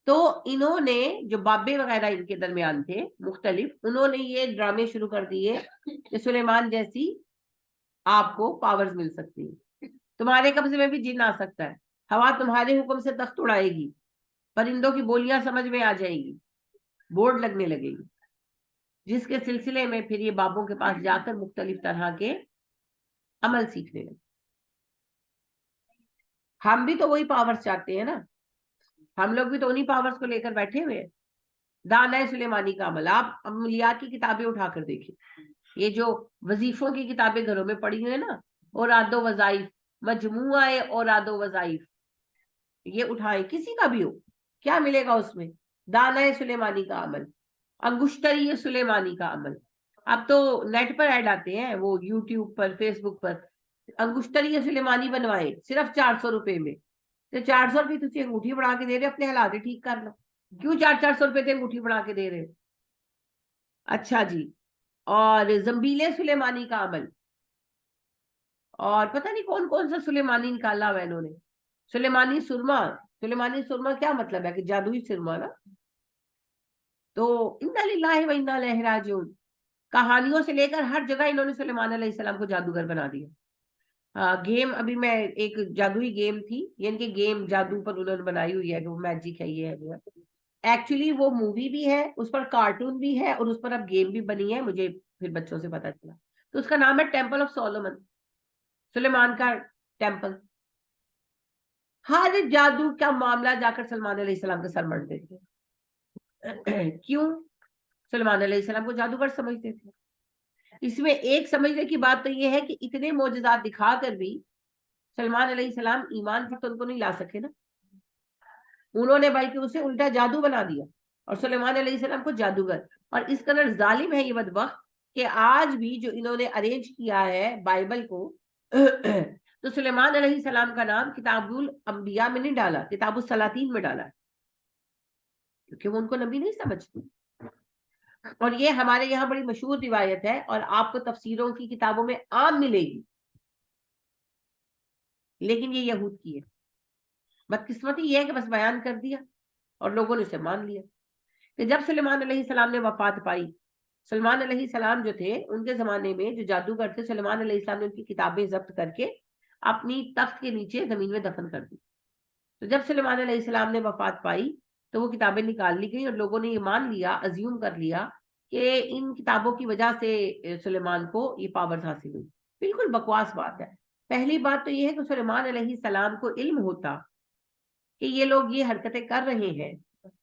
تو انہوں نے جو بابے وغیرہ ان کے درمیان تھے مختلف, انہوں نے یہ ڈرامے شروع کر دیے کہ سلیمان جیسی آپ کو پاورز مل سکتی ہیں, تمہارے قبضے میں بھی جن آ سکتا ہے, ہوا تمہارے حکم سے تخت اڑائے گی, پرندوں کی بولیاں سمجھ میں آ جائیں گی, بورڈ لگنے لگے گی. جس کے سلسلے میں پھر یہ بابوں کے پاس جا کر مختلف طرح کے عمل سیکھنے لگے. ہم بھی تو وہی پاورز چاہتے ہیں نا, ہم لوگ بھی تو انہی پاورز کو لے کر بیٹھے ہوئے ہیں. دانۂ سلیمانی کا عمل, آپ عملیات کی کتابیں اٹھا کر دیکھیں, یہ جو وظیفوں کی کتابیں گھروں میں پڑی ہوئی ہیں نا, اوراد و وظائف, مجموعہ اوراد و وظائف, یہ اٹھائیں کسی کا بھی ہو, کیا ملے گا اس میں؟ دانۂ سلیمانی کا عمل, انگشتری سلیمانی کا عمل. اب تو نیٹ پر ایڈ آتے ہیں, وہ یوٹیوب پر, فیس بک پر, انگشتری سلیمانی بنوائے صرف 400 روپے میں. تو 400 روپے تھی انگوٹھی بنا کے دے رہے, اپنے حالات ٹھیک کر لو. کیوں 400 روپے تھے انگوٹھی بنا کے دے رہے؟ اچھا جی. اور زنبیل سلیمانی کا عمل, اور پتہ نہیں کون کون سا سلیمانی نکالا ہوا انہوں نے. سلیمانی سرما, سلیمانی سرما کیا مطلب ہے؟ کہ جادوئی سرما نا. تو انا للہ و انا الیہ راجعون, کہانیوں سے لے کر ہر جگہ انہوں نے سلیمان علیہ السلام کو جادوگر بنا دیا. گیم, ابھی میں ایک جادوئی گیم تھی, یعنی کہ گیم جادو پر انہوں نے بنائی ہوئی ہے کہ وہ میجک ہے, یہ ہے. ایکچولی وہ مووی بھی ہے, اس پر کارٹون بھی ہے, اور اس پر اب گیم بھی بنی ہے, مجھے پھر بچوں سے پتا چلا. تو اس کا نام ہے ٹیمپل آف سولومن, سلیمان کا ٹیمپل. ہر جادو کا معاملہ جا کر سلمان علیہ السلام کے سر مڑ دیتے. کیوں؟ سلمان علیہ السلام کو جادوگر سمجھتے تھے. اس میں ایک سمجھنے کی بات تو یہ ہے کہ اتنے معجزات دکھا کر بھی سلمان علیہ السلام ایمان پر تو ان کو نہیں لا سکے نا. انہوں نے بلکہ اسے الٹا جادو بنا دیا اور سلیمان علیہ السلام کو جادوگر. اور اس قدر ظالم ہے یہ بدبخت کہ آج بھی جو انہوں نے ارینج کیا ہے بائبل کو, تو سلیمان علیہ السلام کا نام کتاب الانبیاء میں نہیں ڈالا, کتاب السلاطین میں ڈالا ہے. کیونکہ وہ ان کو نبی نہیں سمجھتی. اور یہ ہمارے یہاں بڑی مشہور روایت ہے اور آپ کو تفسیروں کی کتابوں میں عام ملے گی, لیکن یہ یہود کی ہے. بدقسمتی یہ ہے کہ بس بیان کر دیا اور لوگوں نے اسے مان لیا. کہ جب سلیمان علیہ السلام نے وفات پائی, سلیمان علیہ السلام جو تھے ان کے زمانے میں جو جادوگر تھے, سلیمان علیہ السلام نے ان کی کتابیں ضبط کر کے اپنی تخت کے نیچے زمین میں دفن کر دی. تو جب سلیمان علیہ السلام نے وفات پائی تو وہ کتابیں نکال لی گئی اور لوگوں نے یہ مان لیا, ازیوم کر لیا کہ ان کتابوں کی وجہ سے سلیمان کو یہ پاورز حاصل ہوئی. بالکل بکواس بات ہے. پہلی بات تو یہ ہے کہ سلیمان علیہ السلام کو علم ہوتا کہ یہ لوگ یہ حرکتیں کر رہے ہیں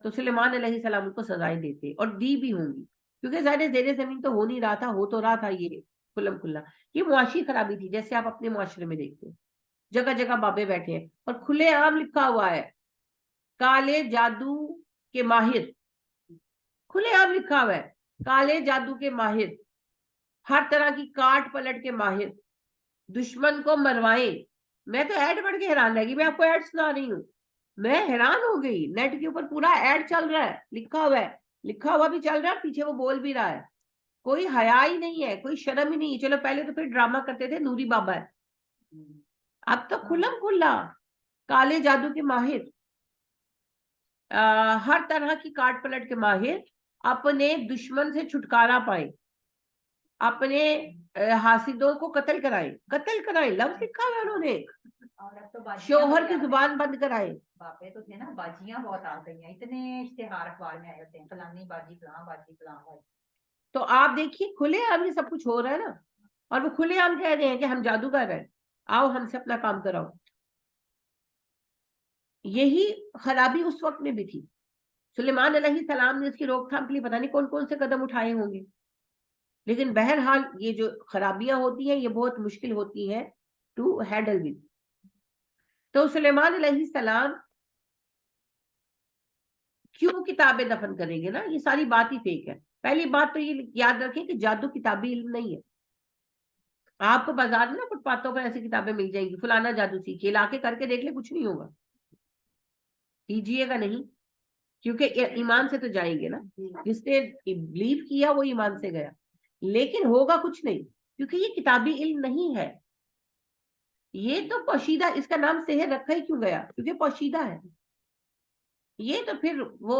تو سلیمان علیہ السلام کو سزائیں دیتے, اور دی بھی ہوں گی, کیونکہ ظاہر زیر زمین تو ہو نہیں رہا تھا, ہو تو رہا تھا یہ کلم کلا. یہ معاشی خرابی تھی, جیسے آپ اپنے معاشرے میں دیکھتے ہیں جگہ جگہ بابے بیٹھے ہیں اور کھلے عام لکھا ہوا ہے کالے جادو کے ماہر, کھلے عام لکھا ہوا ہے کالے جادو کے ماہر, ہر طرح کی کاٹ پلٹ کے ماہر, دشمن کو مروائے. میں تو ایڈ پڑھ کے حیران رہ گئی, میں آپ کو ایڈ سنا رہی ہوں, میں حیران ہو گئی. نیٹ کے اوپر پورا ایڈ چل رہا ہے, لکھا ہوا ہے, لکھا ہوا بھی چل رہا ہے, پیچھے وہ بول بھی رہا ہے. کوئی حیا ہی نہیں ہے, کوئی شرم ہی نہیں ہے. چلو پہلے تو پھر ڈرامہ کرتے تھے نوری بابا ہے, اب تو کھلم کھلا کالے جادو کے ماہر, ہر طرح کی کاٹ پلٹ کے ماہر, اپنے دشمن سے چھٹکارا پائے, اپنے حاسدوں کو قتل کرائے. قتل کرائے لفظ لکھا ہے انہوں نے, شوہر کی زبان بند کرائے. باپے تو تھے نا, باجیاں بہت آ گئی ہیں, اتنے اشتہار اخبار میں آئے ہوتے ہیں, فلانی باجی فلاں باجی فلاں باجی. تو آپ دیکھیے کھلے عام یہ سب کچھ ہو رہا ہے نا, اور وہ کھلے عام کہہ رہے ہیں کہ ہم جادوگر ہیں, آؤ ہم سے اپنا کام کراؤ. یہی خرابی اس وقت میں بھی تھی. سلیمان علیہ السلام نے اس کی روک تھام کے لیے پتہ نہیں کون کون سے قدم اٹھائے ہوں گے, لیکن بہرحال یہ جو خرابیاں ہوتی ہیں یہ بہت مشکل ہوتی ہیں ٹو ہینڈل ود. تو سلیمان علیہ السلام کیوں کتابیں دفن کریں گے نا, یہ ساری بات ہی فیک ہے. پہلی بات تو یہ یاد رکھیں کہ جادو کتابی علم نہیں ہے. آپ کو بازار میں نا فٹ پاتھوں پر ایسی کتابیں مل جائیں گی, فلانا جادو سیکھیے, لا کے کر کے دیکھ لے, کچھ نہیں ہوگا, کیجیے گا نہیں, کیونکہ ایمان سے تو جائیں گے نا. جس نے بلیو کیا وہ ایمان سے گیا, لیکن ہوگا کچھ نہیں, کیونکہ یہ کتابی علم نہیں ہے. یہ تو پوشیدہ, اس کا نام سحر رکھا ہی کیوں گیا, کیونکہ پوشیدہ ہے. یہ تو پھر وہ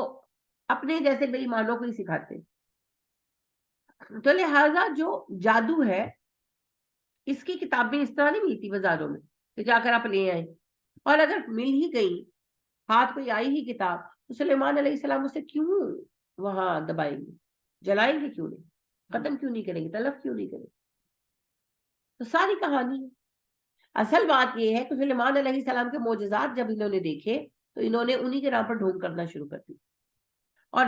اپنے جیسے بے ایمانوں کو ہی سکھاتے. تو لہذا جو جادو ہے اس کی کتابیں اس طرح نہیں ملتی بازاروں میں کہ جا کر آپ لے آئیں, اور اگر مل ہی گئی, ہاتھ کوئی آئی ہی کتاب, تو سلیمان علیہ السلام اسے کیوں وہاں دبائیں گے, جلائیں گے کیوں نہیں, ختم کیوں نہیں کریں گے, تلف کیوں نہیں کریں گے. تو ساری کہانی ہے. اصل بات یہ ہے کہ سلیمان علیہ السلام کے معجزات جب انہوں نے دیکھے تو انہوں نے انہی کے نام پر ڈھونگ کرنا شروع کر دی. اور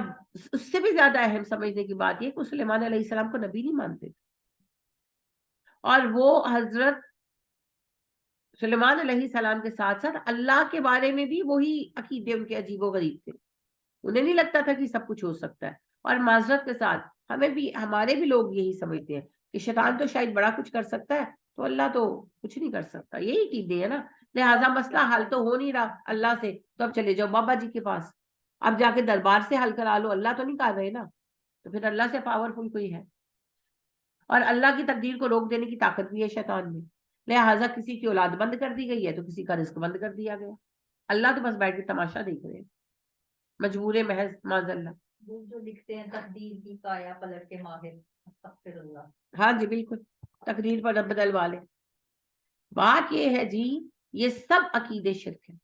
اس سے بھی زیادہ اہم سمجھنے کی بات یہ کہ سلیمان علیہ السلام کو نبی نہیں مانتے, اور وہ حضرت سلیمان علیہ السلام کے ساتھ ساتھ اللہ کے بارے میں بھی وہی عقیدے ان کے عجیب و غریب تھے. انہیں نہیں لگتا تھا کہ سب کچھ ہو سکتا ہے. اور معذرت کے ساتھ ہمارے بھی لوگ یہی سمجھتے ہیں کہ شیطان تو شاید بڑا کچھ کر سکتا ہے, تو اللہ تو کچھ نہیں کر سکتا. یہی عقیدے ہے نا. لہٰذا مسئلہ حل تو ہو نہیں رہا اللہ سے, تو اب چلے جاؤ بابا جی کے پاس, اب جا کے دربار سے حل کرا لو, اللہ تو نہیں کر رہے نا, تو پھر اللہ سے پاورفل کوئی ہے. اور اللہ کی تقدیر کو روک دینے کی طاقت بھی ہے شیطان میں. لہٰذا کسی کی اولاد بند کر دی گئی ہے تو کسی کا رزق بند کر دیا گیا. اللہ تو بس بیٹھ کے تماشا دیکھ رہے ہیں, مجبور محض معاذ اللہ. جو لکھتے ہیں تقدیر کی کایا پلٹ کے ماہر, استغفر اللہ. ہاں جی بالکل, تقدیر پر رب بدل والے. بات یہ ہے جی, یہ سب عقیدے شرک ہے,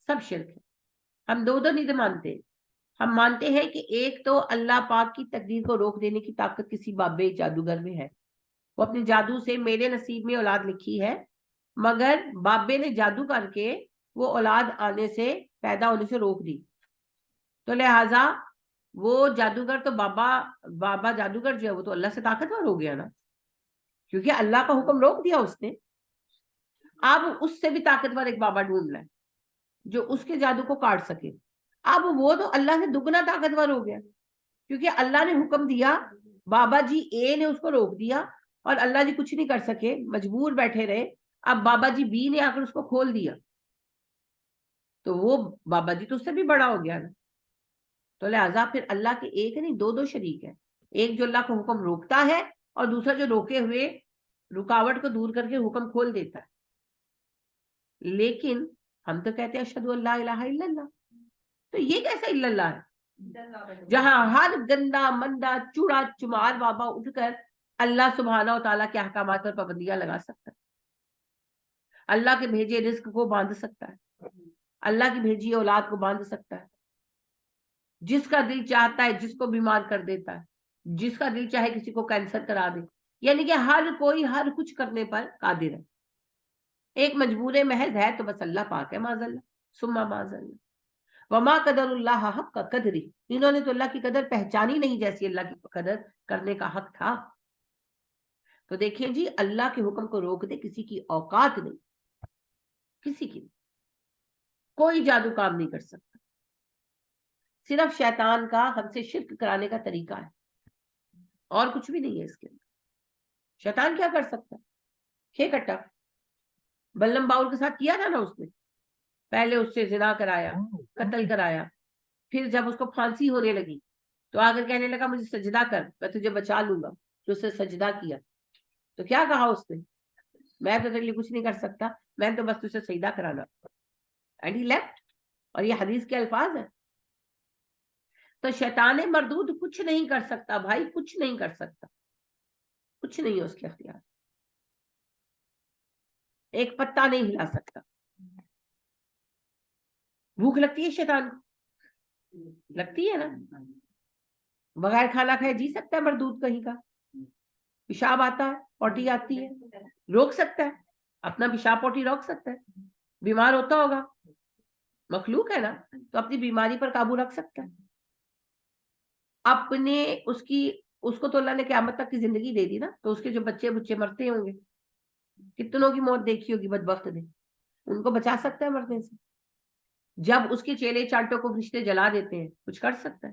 سب شرک ہے. ہم دو نہیں مانتے. ہم مانتے ہیں کہ ایک تو اللہ پاک کی تقدیر کو روک دینے کی طاقت کسی بابے جادوگر میں ہے. وہ اپنے جادو سے میرے نصیب میں اولاد لکھی ہے, مگر بابے نے جادو کر کے وہ اولاد آنے سے, پیدا ہونے سے روک دی. تو لہٰذا وہ جادوگر تو بابا جادوگر جو ہے وہ تو اللہ سے طاقتور ہو گیا نا, کیونکہ اللہ کا حکم روک دیا اس نے. اب اس سے بھی طاقتور ایک بابا ڈھونڈ لیں جو اس کے جادو کو کاٹ سکے. اب وہ تو اللہ سے دگنا طاقتور ہو گیا, کیونکہ اللہ نے حکم دیا, بابا جی اے نے اس کو روک دیا, اور اللہ جی کچھ نہیں کر سکے, مجبور بیٹھے رہے. اب بابا جی بی نے آ کر اس کو کھول دیا, تو وہ بابا جی تو اس سے بھی بڑا ہو گیا نا. تو لہٰذا پھر اللہ کے ایک نہیں دو شریک ہے، ایک جو اللہ کا حکم روکتا ہے اور دوسرا جو روکے ہوئے رکاوٹ کو دور کر کے حکم کھول دیتا ہے۔ لیکن ہم تو کہتے ہیں اشہدو ان لا الہ الا اللہ، تو یہ کیسا الا اللہ ہے جہاں ہر گندا مندا چوڑا چمار بابا اٹھ کر اللہ سبحانہ و تعالیٰ کے احکامات پر پابندیاں لگا سکتا ہے، اللہ کے بھیجے رزق کو باندھ سکتا ہے، اللہ کی بھیجی اولاد کو باندھ سکتا ہے، جس کا دل چاہتا ہے جس کو بیمار کر دیتا ہے، جس کا دل چاہے کسی کو کینسر کرا دے، یعنی کہ ہر کوئی ہر کچھ کرنے پر قادر ہے۔ ایک مجبور محض ہے تو بس اللہ پاک ہے، معاذ اللہ ثم معاذ اللہ۔ وما قدر اللہ حق قدری، انہوں نے تو اللہ کی قدر پہچانی نہیں جیسی اللہ کی قدر کرنے کا حق تھا۔ تو دیکھیں جی، اللہ کے حکم کو روک دے کسی کی اوقات نہیں، کسی کی نہیں، کوئی جادو کام نہیں کر سکتا، صرف شیطان کا ہم سے شرک کرانے کا طریقہ ہے، اور کچھ بھی نہیں ہے اس کے اندر۔ شیطان کیا کر سکتا ہے؟ کٹا بلم باؤل کے ساتھ کیا تھا نا اس نے، پہلے اس سے زنا کرایا، قتل کرایا، پھر جب اس کو پھانسی ہونے لگی تو آ کر کہنے لگا مجھے سجدہ کر میں تجھے بچا لوں گا، تو اس سے سجدہ کیا تو کیا کہا اس نے؟ میں تو تیرے لیے کچھ نہیں کر سکتا، میں تو بس تجھے سجدہ کرانا، اینڈ ہی لیفٹ۔ اور یہ حدیث کے الفاظ ہیں۔ تو شیطان مردود کچھ نہیں کر سکتا بھائی، کچھ نہیں کر سکتا، کچھ نہیں ہے اس کے اختیار، ایک پتا نہیں ہلا سکتا۔ بھوک لگتی ہے شیطان کو؟ لگتی ہے نا، بغیر کھانا کھائے جی سکتا ہے مردود کہیں کا؟ پیشاب آتا ہے، پوٹی آتی ہے، روک سکتا ہے اپنا پیشاب پوٹی روک سکتا ہے؟ بیمار ہوتا ہوگا، مخلوق ہے نا، تو اپنی بیماری پر قابو رکھ سکتا ہے اپنے۔ اس کو تو اللہ نے قیامت تک کی زندگی دے دی نا، تو اس کے جو بچے مرتے ہوں گے، کتنوں کی موت دیکھی ہوگی بدبخت نے، ان کو بچا سکتا ہے مرنے سے؟ جب اس کے چیلے چانٹوں کو فرشتے جلا دیتے ہیں کچھ کر سکتا ہے؟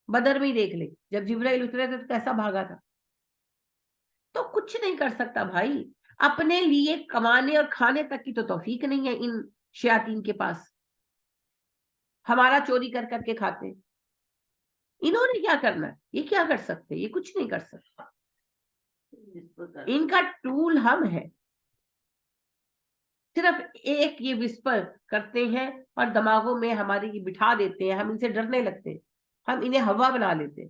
بدر میں ہی دیکھ لے، جب جبرائیل اترے تھے تو کیسا بھاگا تھا۔ تو کچھ نہیں کر سکتا بھائی، اپنے لیے کمانے اور کھانے تک کی تو توفیق نہیں ہے ان شیاطین کے پاس، ہمارا چوری کر کر کے کھاتے ہیں۔ انہوں نے کیا کرنا ہے؟ یہ کیا کر سکتے؟ یہ کچھ نہیں کر سکتا، ان کا ٹول ہم ہیں، صرف ایک یہ وسپر کرتے ہیں اور دماغوں میں ہماری یہ بٹھا دیتے ہیں، ہم ان سے ڈرنے لگتے ہیں، ہم انہیں ہوا بنا لیتے ہیں،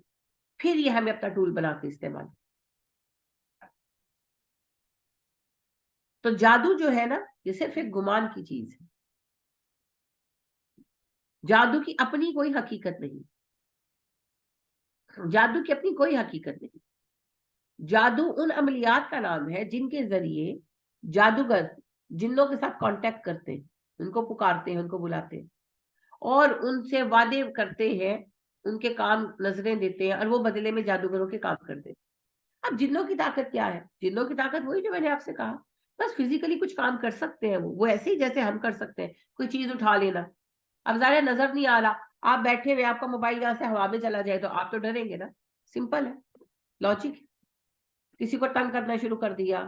پھر یہ ہمیں اپنا ٹول بنا کے استعمال۔ تو جادو جو ہے نا، یہ صرف ایک گمان کی چیز ہے، جادو کی اپنی کوئی حقیقت نہیں، جادو کی اپنی کوئی حقیقت نہیں۔ جادو ان عملیات کا نام ہے جن کے ذریعے جادوگر جنوں کے ساتھ کانٹیکٹ کرتے ہیں، ان کو پکارتے ہیں، ان کو بلاتے ہیں اور ان سے وعدے کرتے ہیں، ان کے کام نظریں دیتے ہیں اور وہ بدلے میں جادوگروں کے کام کرتے ہیں۔ اب جنوں کی طاقت کیا ہے؟ جنوں کی طاقت وہی جو میں نے آپ سے کہا، بس فزیکلی کچھ کام کر سکتے ہیں، وہ ایسے ہی جیسے ہم کر سکتے ہیں، کوئی چیز اٹھا لینا۔ اب ظاہر نظر نہیں آ رہا، آپ بیٹھے ہوئے، آپ کا موبائل یہاں سے ہوا میں چلا جائے تو آپ تو ڈریں گے نا، سمپل ہے، لاجک۔ کسی کو تنگ کرنا شروع کر دیا،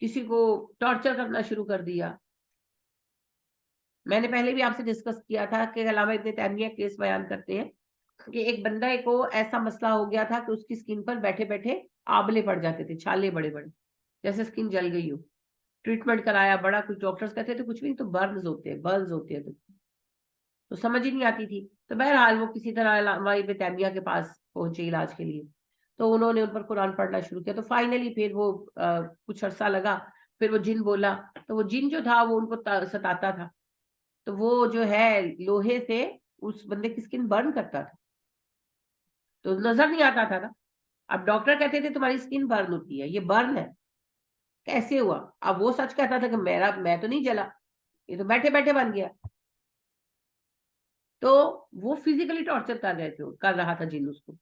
کسی کو ٹارچر کرنا شروع کر دیا۔ میں نے پہلے بھی آپ سے ڈسکس کیا تھا کہ علامہ ابن تیمیہ کیس بیان کرتے ہیں کہ ایک بندہ کو ایسا مسئلہ ہو گیا تھا کہ اس کی سکن پر بیٹھے بیٹھے آبلے پڑ جاتے تھے، چھالے بڑے بڑے، جیسے سکن جل گئی ہو۔ ٹریٹمنٹ کرایا بڑا، کچھ ڈاکٹرز کہتے تھے کچھ بھی نہیں، تو برنز ہوتے ہیں تو سمجھ ہی نہیں آتی تھی۔ تو بہرحال وہ کسی طرح علامہ ابن تیمیہ کے پاس پہنچے علاج کے لیے، تو انہوں نے ان پر قرآن پڑھنا شروع کیا، تو فائنلی پھر وہ کچھ عرصہ لگا، پھر وہ جن بولا، تو وہ جن جو تھا وہ ان کو ستاتا تھا، تو وہ جو ہے لوہے سے اس بندے کی سکن برن کرتا تھا، تو نظر نہیں آتا تھا نا۔ اب ڈاکٹر کہتے تھے تمہاری سکن برن ہوتی ہے، یہ برن ہے، کیسے ہوا؟ اب وہ سچ کہتا تھا کہ میں تو نہیں جلا، یہ تو بیٹھے بیٹھے بن گیا۔ تو وہ فزیکلی ٹارچر کر رہا تھا جن اس کو،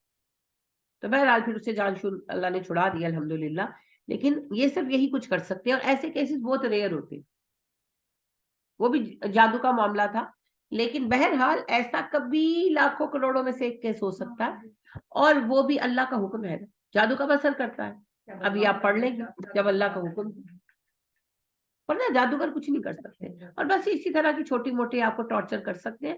تو بہرحال پھر اسے جان شون اللہ نے چھڑا دیا الحمدللہ۔ لیکن یہ صرف یہی کچھ کر سکتے ہیں، اور ایسے کیسز بہت ریئر ہوتے ہیں، وہ بھی جادو کا معاملہ تھا۔ لیکن بہرحال ایسا کبھی لاکھوں کروڑوں میں سے ایک کیس ہو سکتا ہے، اور وہ بھی اللہ کا حکم ہے، جادو کب اثر کرتا ہے؟ ابھی آپ پڑھ لیں گے، جب اللہ کا حکم، ورنہ جادوگر کچھ نہیں کر سکتے، اور بس اسی طرح کی چھوٹی موٹی آپ کو ٹارچر کر سکتے ہیں،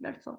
That's all।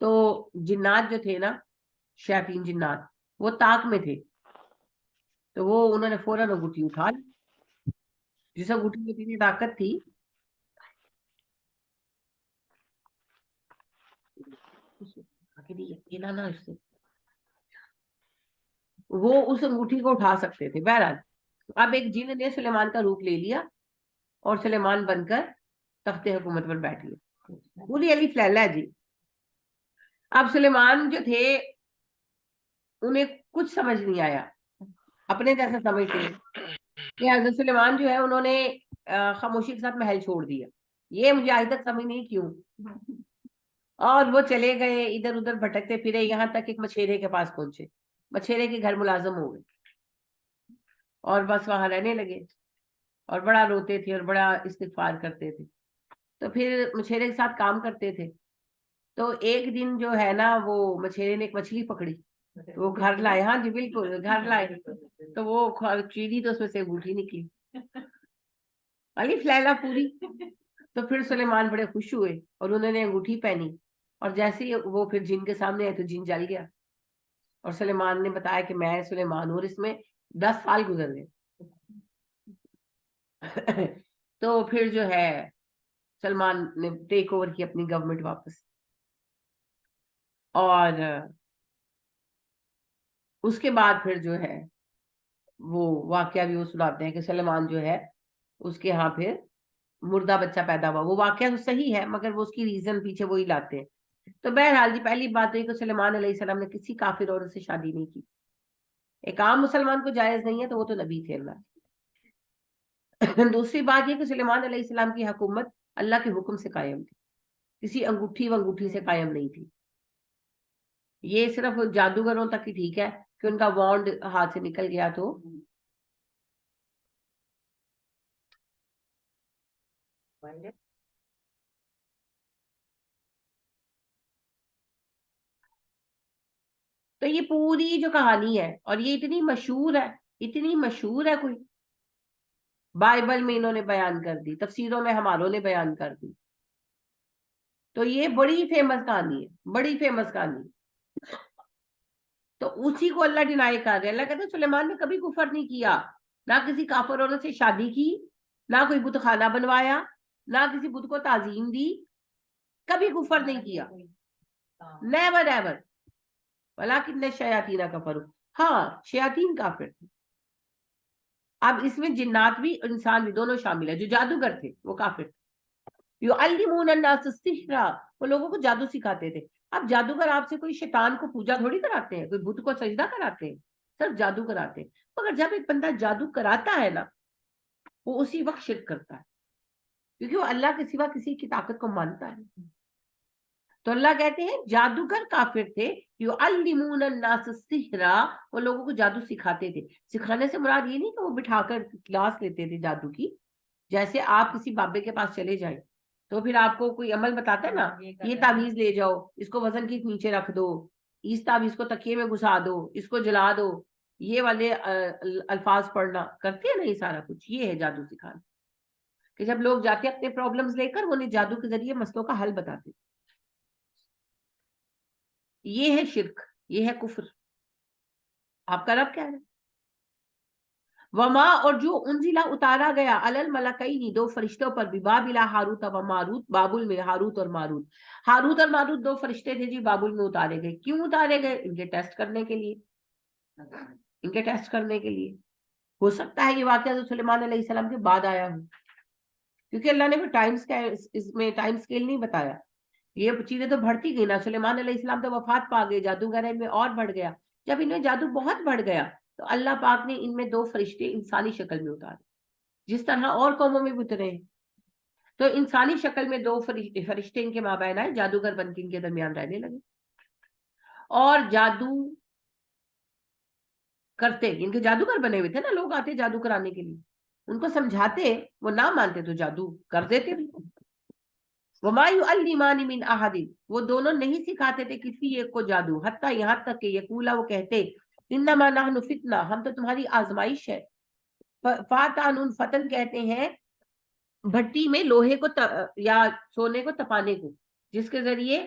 تو جنات جو تھے نا، شیاطین جنات، وہ طاق میں تھے، تو وہ انہوں نے فوراً انگوٹھی اٹھا لی. جس انگوٹھی میں اتنی طاقت تھی، وہ اس انگوٹھی کو اٹھا سکتے تھے. بہرحال اب ایک جن نے سلیمان کا روپ لے لیا اور سلیمان بن کر تخت حکومت پر بیٹھ گیا. پوری علی فلیلا جی. اب سلیمان جو تھے انہیں کچھ سمجھ نہیں آیا، اپنے جیسا سمجھتے ہیں کہ حضرت سلیمان جو ہے انہوں نے خاموشی کے ساتھ محل چھوڑ دیا. یہ مجھے آج تک سمجھ نہیں کیوں. اور وہ چلے گئے ادھر ادھر بھٹکتے پھرے، یہاں تک ایک مچھیرے کے پاس پہنچے. مچھیرے کے گھر ملازم ہو گئے اور بس وہاں رہنے لگے اور بڑا روتے تھے اور بڑا استغفار کرتے تھے. تو پھر مچھیرے کے ساتھ کام کرتے تھے. تو ایک دن جو ہے نا وہ مچھیرے نے ایک مچھلی پکڑی، وہ گھر لائے. ہاں جی بالکل گھر لائے. تو وہ چیری تو اس میں سے انگوٹھی نکلی، الف لیلا پوری. تو پھر سلیمان بڑے خوش ہوئے اور انہوں نے انگوٹھی پہنی، اور جیسے ہی وہ پھر جن کے سامنے آئے تو جن جل گیا. اور سلیمان نے بتایا کہ میں سلیمان ہوں، اور اس میں 10 سال گزر گئے. تو پھر جو ہے سلمان نے ٹیک اوور کی اپنی گورنمنٹ واپس. اور اس کے بعد پھر جو ہے وہ واقعہ بھی وہ سناتے ہیں کہ سلمان جو ہے اس کے ہاں پھر مردہ بچہ پیدا ہوا. وہ واقعہ تو صحیح ہے مگر وہ اس کی ریزن پیچھے وہی لاتے ہیں. تو بہرحال جی پہلی بات یہ کہ سلیمان علیہ السلام نے کسی کافر عورت سے شادی نہیں کی. ایک عام مسلمان کو جائز نہیں ہے تو وہ تو نبی تھے اللہ. دوسری بات یہ کہ سلیمان علیہ السلام کی حکومت اللہ کے حکم سے قائم تھی، کسی انگوٹھی سے قائم نہیں تھی. یہ صرف جادوگروں تک ہی ٹھیک ہے کہ ان کا وانڈ ہاتھ سے نکل گیا تو یہ پوری جو کہانی ہے، اور یہ اتنی مشہور ہے، اتنی مشہور ہے، کوئی بائبل میں انہوں نے بیان کر دی، تفسیروں میں ہماروں نے بیان کر دی. تو یہ بڑی فیمس کہانی ہے، بڑی فیمس کہانی. تو اسی کو اللہ ڈینائی کر رہے. اللہ کہتے ہیں سلیمان نے کبھی کفر نہیں کیا، نہ کسی کافر عورت سے شادی کی، نہ کوئی بت خانہ بنوایا، نہ کسی بت کو تعظیم دی، کبھی کفر نہیں کیا. Never ever. ولیکن الشیاطین کفروا. ہاں شیاطین کافر تھے. اب اس میں جنات بھی انسان بھی دونوں شامل ہے. جو جادوگر تھے وہ کافر تھے. یعلمون الناس السحر، وہ لوگوں کو جادو سکھاتے تھے. اب جادوگر آپ سے کوئی شیطان کو پوجا تھوڑی کراتے ہیں، کوئی بت کو سجدہ کراتے ہیں، صرف جادو کراتے ہیں. مگر جب ایک بندہ جادو کراتا ہے نا وہ اسی وقت شرک کرتا ہے، کیونکہ وہ اللہ کے سوا کسی کی طاقت کو مانتا ہے. تو اللہ کہتے ہیں جادوگر کافر تھے. یعلمون الناس السحر، وہ لوگوں کو جادو سکھاتے تھے. سکھانے سے مراد یہ نہیں کہ وہ بٹھا کر کلاس لیتے تھے جادو کی. جیسے آپ کسی بابے کے پاس چلے جائیں تو پھر آپ کو کوئی عمل بتاتا ہے نا، یہ تعویذ لے جاؤ، اس کو وزن کے نیچے رکھ دو، اس تعویذ کو تکیے میں گھسا دو، اس کو جلا دو، یہ والے الفاظ پڑھنا کرتے ہیں نا، یہ سارا کچھ یہ ہے جادو سکھانا. کہ جب لوگ جاتے اپنے پرابلمز لے کر انہیں جادو کے ذریعے مسئلوں کا حل بتاتے. یہ ہے شرک، یہ ہے کفر. آپ کا رب کیا ہے؟ وما، اور جو انزلہ اتارا گیا علی الملکین، دو فرشتوں پر، ببابل ہاروت و ماروت، بابل میں ہاروت اور ماروت. ہاروت اور ماروت دو فرشتے تھے جی، بابل میں اتارے گئے. کیوں اتارے گئے؟ ان کے ٹیسٹ کرنے کے لیے، ان کے ٹیسٹ کرنے کے لیے. ہو سکتا ہے یہ واقعہ تو سلیمان علیہ السلام کے بعد آیا ہو، کیونکہ اللہ نے اس میں ٹائم سکیل نہیں بتایا. یہ چیزیں تو بڑھتی گئی نا. سلیمان علیہ السلام تو وفات پا گئے، جادوگر ان میں اور بڑھ گیا. جب ان میں جادو بہت بڑھ گیا تو اللہ پاک نے ان میں دو فرشتے انسانی شکل میں اتارے، جس طرح اور قوموں میں اترے ہیں. تو انسانی شکل میں دو فرشتے ان کے مابین آئے، جادوگر بن کے ان کے درمیان رہنے لگے اور جادو کرتے. ان کے جادوگر بنے ہوئے تھے نا، لوگ آتے جادو کرانے کے لیے، ان کو سمجھاتے، وہ نہ مانتے تو جادو کر دیتے بھی. وما يعلمان من احد، وہ دونوں نہیں سکھاتے تھے کسی ایک کو جادو، حتیٰ یہاں تک کہ یقولا، وہ کہتے، انما نحن فتنہ، ہم تو تمہاری آزمائش ہے. فاتانون، فتن کہتے ہیں بھٹی میں لوہے کو یا سونے کو تپانے کو، جس کے ذریعے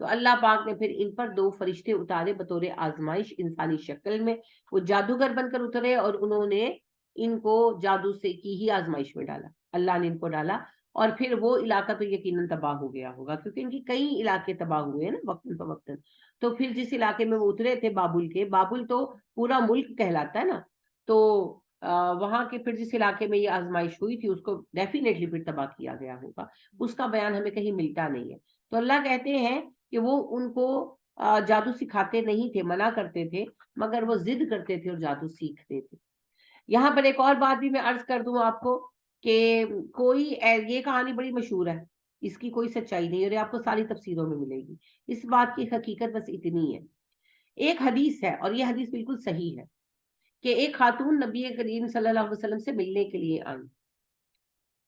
تو اللہ پاک نے پھر ان پر 2 فرشتے اتارے بطور آزمائش انسانی شکل میں. وہ جادوگر بن کر اترے اور انہوں نے ان کو جادو سے کی ہی آزمائش میں ڈالا. اللہ نے ان کو ڈالا اور پھر وہ علاقہ تو یقیناً تباہ ہو گیا ہوگا, کیونکہ ان کی کئی علاقے تباہ ہوئے ہیں نا وقتاً فوقتاً. تو پھر جس علاقے میں وہ اترے تھے بابل کے, بابل تو پورا ملک کہلاتا ہے نا, تو وہاں کے پھر جس علاقے میں یہ آزمائش ہوئی تھی اس کو ڈیفینیٹلی پھر تباہ کیا گیا ہوگا. اس کا بیان ہمیں کہیں ملتا نہیں ہے. تو اللہ کہتے ہیں کہ وہ ان کو جادو سکھاتے نہیں تھے, منع کرتے تھے, مگر وہ ضد کرتے تھے اور جادو سیکھتے تھے. یہاں پر ایک اور بات بھی میں عرض کر دوں آپ کو کہ کوئی یہ کہانی بڑی مشہور ہے, اس کی کوئی سچائی نہیں اور یہ آپ کو ساری تفسیروں میں ملے گی. اس بات کی حقیقت بس اتنی ہے. ایک حدیث ہے اور یہ حدیث بالکل صحیح ہے کہ ایک خاتون نبی کریم صلی اللہ علیہ وسلم سے ملنے کے لیے آئی,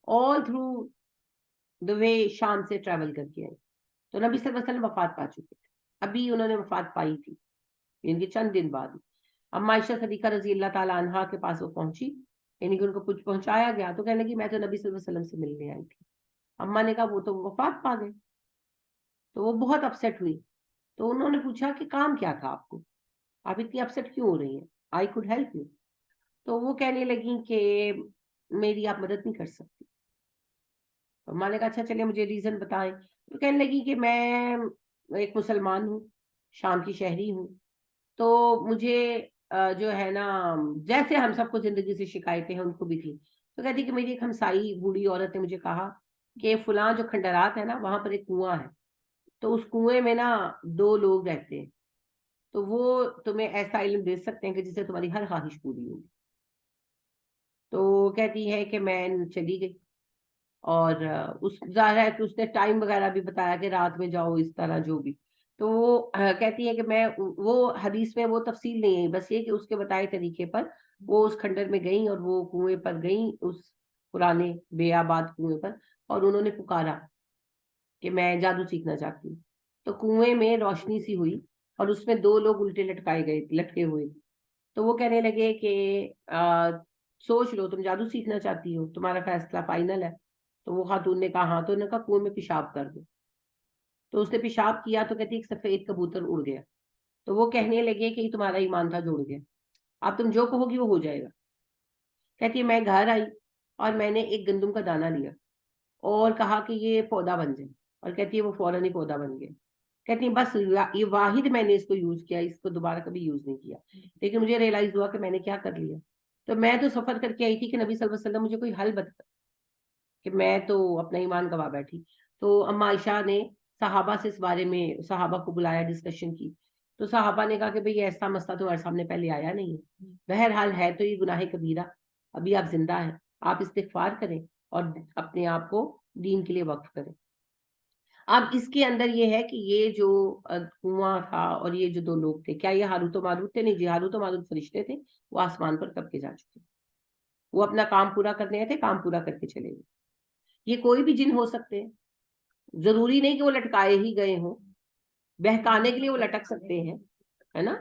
آل تھرو دا وے شام سے ٹریول کر کے آئی. تو نبی صلی اللہ علیہ وسلم وفات پا چکے تھے, ابھی انہوں نے وفات پائی تھی, ان کے چند دن بعد. اما عائشہ صدیقہ رضی اللہ تعالی عنہا کے پاس وہ پہنچی, یعنی کہ ان کو کچھ پہنچایا گیا, تو کہنے لگی میں تو نبی صلی اللہ علیہ وسلم سے ملنے آئی تھی. اما نے کہا وہ تو وفات پا گئے. تو وہ بہت اپسیٹ ہوئی. تو انہوں نے پوچھا کہ کام کیا تھا آپ کو, آپ اتنی اپسیٹ کیوں ہو رہی ہیں, آئی کوڈ ہیلپ یو. تو وہ کہنے لگی کہ میری آپ مدد نہیں کر سکتی. تو اما نے کہا اچھا چلے مجھے ریزن بتائیں. تو کہنے لگی کہ میں ایک مسلمان ہوں, شام کی شہری ہوں, تو مجھے جو ہے نا جیسے ہم سب کو زندگی سے شکایتیں ہیں ان کو بھی تھی. تو کہتی کہ میری ایک ہمسائی بوڑھی عورت نے مجھے کہا کہ فلاں جو کھنڈرات ہے نا وہاں پر ایک کنواں ہے, تو اس کنویں میں نا 2 لوگ رہتے ہیں, تو وہ تمہیں ایسا علم دے سکتے ہیں کہ جس سے تمہاری ہر خواہش پوری ہوگی. تو کہتی ہے کہ میں چلی گئی اور اس ظاہر ہے کہ اس نے ٹائم وغیرہ بھی بتایا کہ رات میں جاؤ اس طرح جو بھی. تو وہ کہتی ہے کہ میں وہ حدیث میں وہ تفصیل نہیں ہے, بس یہ کہ اس کے بتائے طریقے پر وہ اس کھنڈر میں گئیں اور وہ کنویں پر گئیں, اس پرانے بے آباد کنویں پر, اور انہوں نے پکارا کہ میں جادو سیکھنا چاہتی ہوں. تو کنویں میں روشنی سی ہوئی اور اس میں 2 لوگ الٹے لٹکے ہوئے. تو وہ کہنے لگے کہ سوچ لو تم جادو سیکھنا چاہتی ہو, تمہارا فیصلہ فائنل ہے. تو وہ خاتون نے کہا ہاں, تو انہوں نے کہا کنویں میں پیشاب کر دو. تو اس نے پیشاب کیا تو کہتی ایک سفید کبوتر اڑ گیا. تو وہ کہنے لگے کہ یہ تمہارا ایمان تھا جوڑ گیا, اب تم جو کہو گی وہ ہو جائے گا. کہتی ہے میں گھر آئی اور میں نے ایک گندم کا دانہ لیا اور کہا کہ یہ پودا بن جائے, اور کہتی ہے وہ فوراً ہی پودا بن گیا. کہتی ہیں بس یہ واحد میں نے اس کو یوز کیا, اس کو دوبارہ کبھی یوز نہیں کیا. لیکن مجھے ریئلائز ہوا کہ میں نے کیا کر لیا. تو میں تو سفر کر کے آئی تھی کہ نبی صلی اللہ علیہ وسلم مجھے کوئی حل بتا, کہ میں تو اپنا ایمان گوا بیٹھی. تو اما عائشہ نے صحابہ سے اس بارے میں صحابہ کو بلایا, ڈسکشن کی. تو صحابہ نے کہا کہ بھئی ایسا مسئلہ تمہارے سامنے پہلے آیا نہیں ہے, بہرحال ہے تو یہ گناہ کبیرہ, ابھی آپ زندہ ہیں, آپ استغفار کریں اور اپنے آپ کو دین کے لیے وقف کریں. اب اس کے اندر یہ ہے کہ یہ جو کنواں تھا اور یہ جو 2 لوگ تھے, کیا یہ ہاروت و ماروت تھے؟ نہیں جی, ہاروت و ماروت فرشتے تھے, وہ آسمان پر کب کے جا چکے, وہ اپنا کام پورا کرنے آئے تھے, کام پورا کر کے چلے گئے. یہ کوئی بھی جن ہو سکتے ہیں, ضروری نہیں کہ وہ لٹکائے ہی گئے ہوں, بہکانے کے لیے وہ لٹک سکتے ہیں, ہے نا,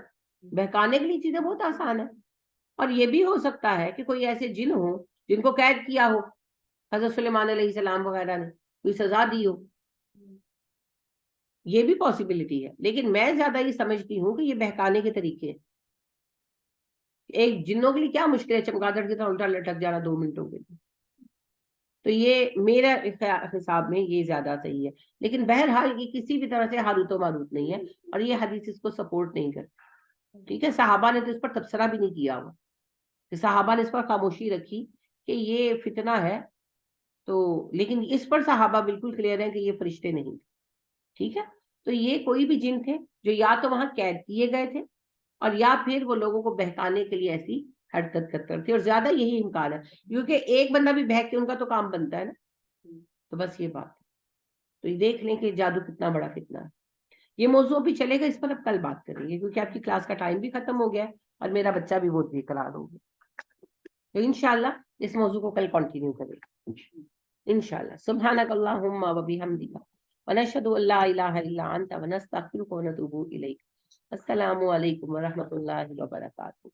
بہکانے کے لیے چیزیں بہت آسان ہے. اور یہ بھی ہو سکتا ہے کہ کوئی ایسے جن ہو جن کو قید کیا ہو, حضرت سلیمان علیہ السلام وغیرہ نے کوئی سزا دی ہو, یہ بھی پاسبلٹی ہے. لیکن میں زیادہ یہ سمجھتی ہوں کہ یہ بہکانے کے طریقے ہیں. ایک جنوں کے لیے کیا مشکل ہے چمگادڑ کی طرح الٹا لٹک جانا 2 منٹوں کے لیے. تو یہ میرا حساب میں یہ زیادہ صحیح ہے. لیکن بہرحال یہ کسی بھی طرح سے ہاروت و ماروت نہیں ہے, اور یہ حدیث اس کو سپورٹ نہیں کرتی. ٹھیک ہے, صحابہ نے تو اس پر تبصرہ بھی نہیں کیا ہوا, کہ صحابہ نے اس پر خاموشی رکھی کہ یہ فتنہ ہے. تو لیکن اس پر صحابہ بالکل کلیئر ہیں کہ یہ فرشتے نہیں تھے. ٹھیک ہے, تو یہ کوئی بھی جن تھے جو یا تو وہاں قید کیے گئے تھے, اور یا پھر وہ لوگوں کو بہکانے کے لیے ایسی حرکت کرتے تھے, اور زیادہ یہی امکان ہے کیونکہ ایک بندہ بھی بہک کے ان کا تو کام بنتا ہے نا. تو بس یہ بات ہے. تو یہ دیکھ لیں کہ جادو کتنا بڑا فتنہ ہے. یہ موضوع بھی چلے گا, اس پر اب کل بات کریں گے کیونکہ آپ کی کلاس کا ٹائم بھی ختم ہو گیا ہے اور میرا بچہ بھی بہت بے قرار ہو گیا. تو انشاءاللہ اس موضوع کو کل کنٹینیو کریں گے انشاءاللہ. سبحانک اللہم و بحمدک ونشہد ان لا الہ الا انت ونستغفرک ونتوب الیک. السلام علیکم ورحمۃ اللہ وبرکاتہ.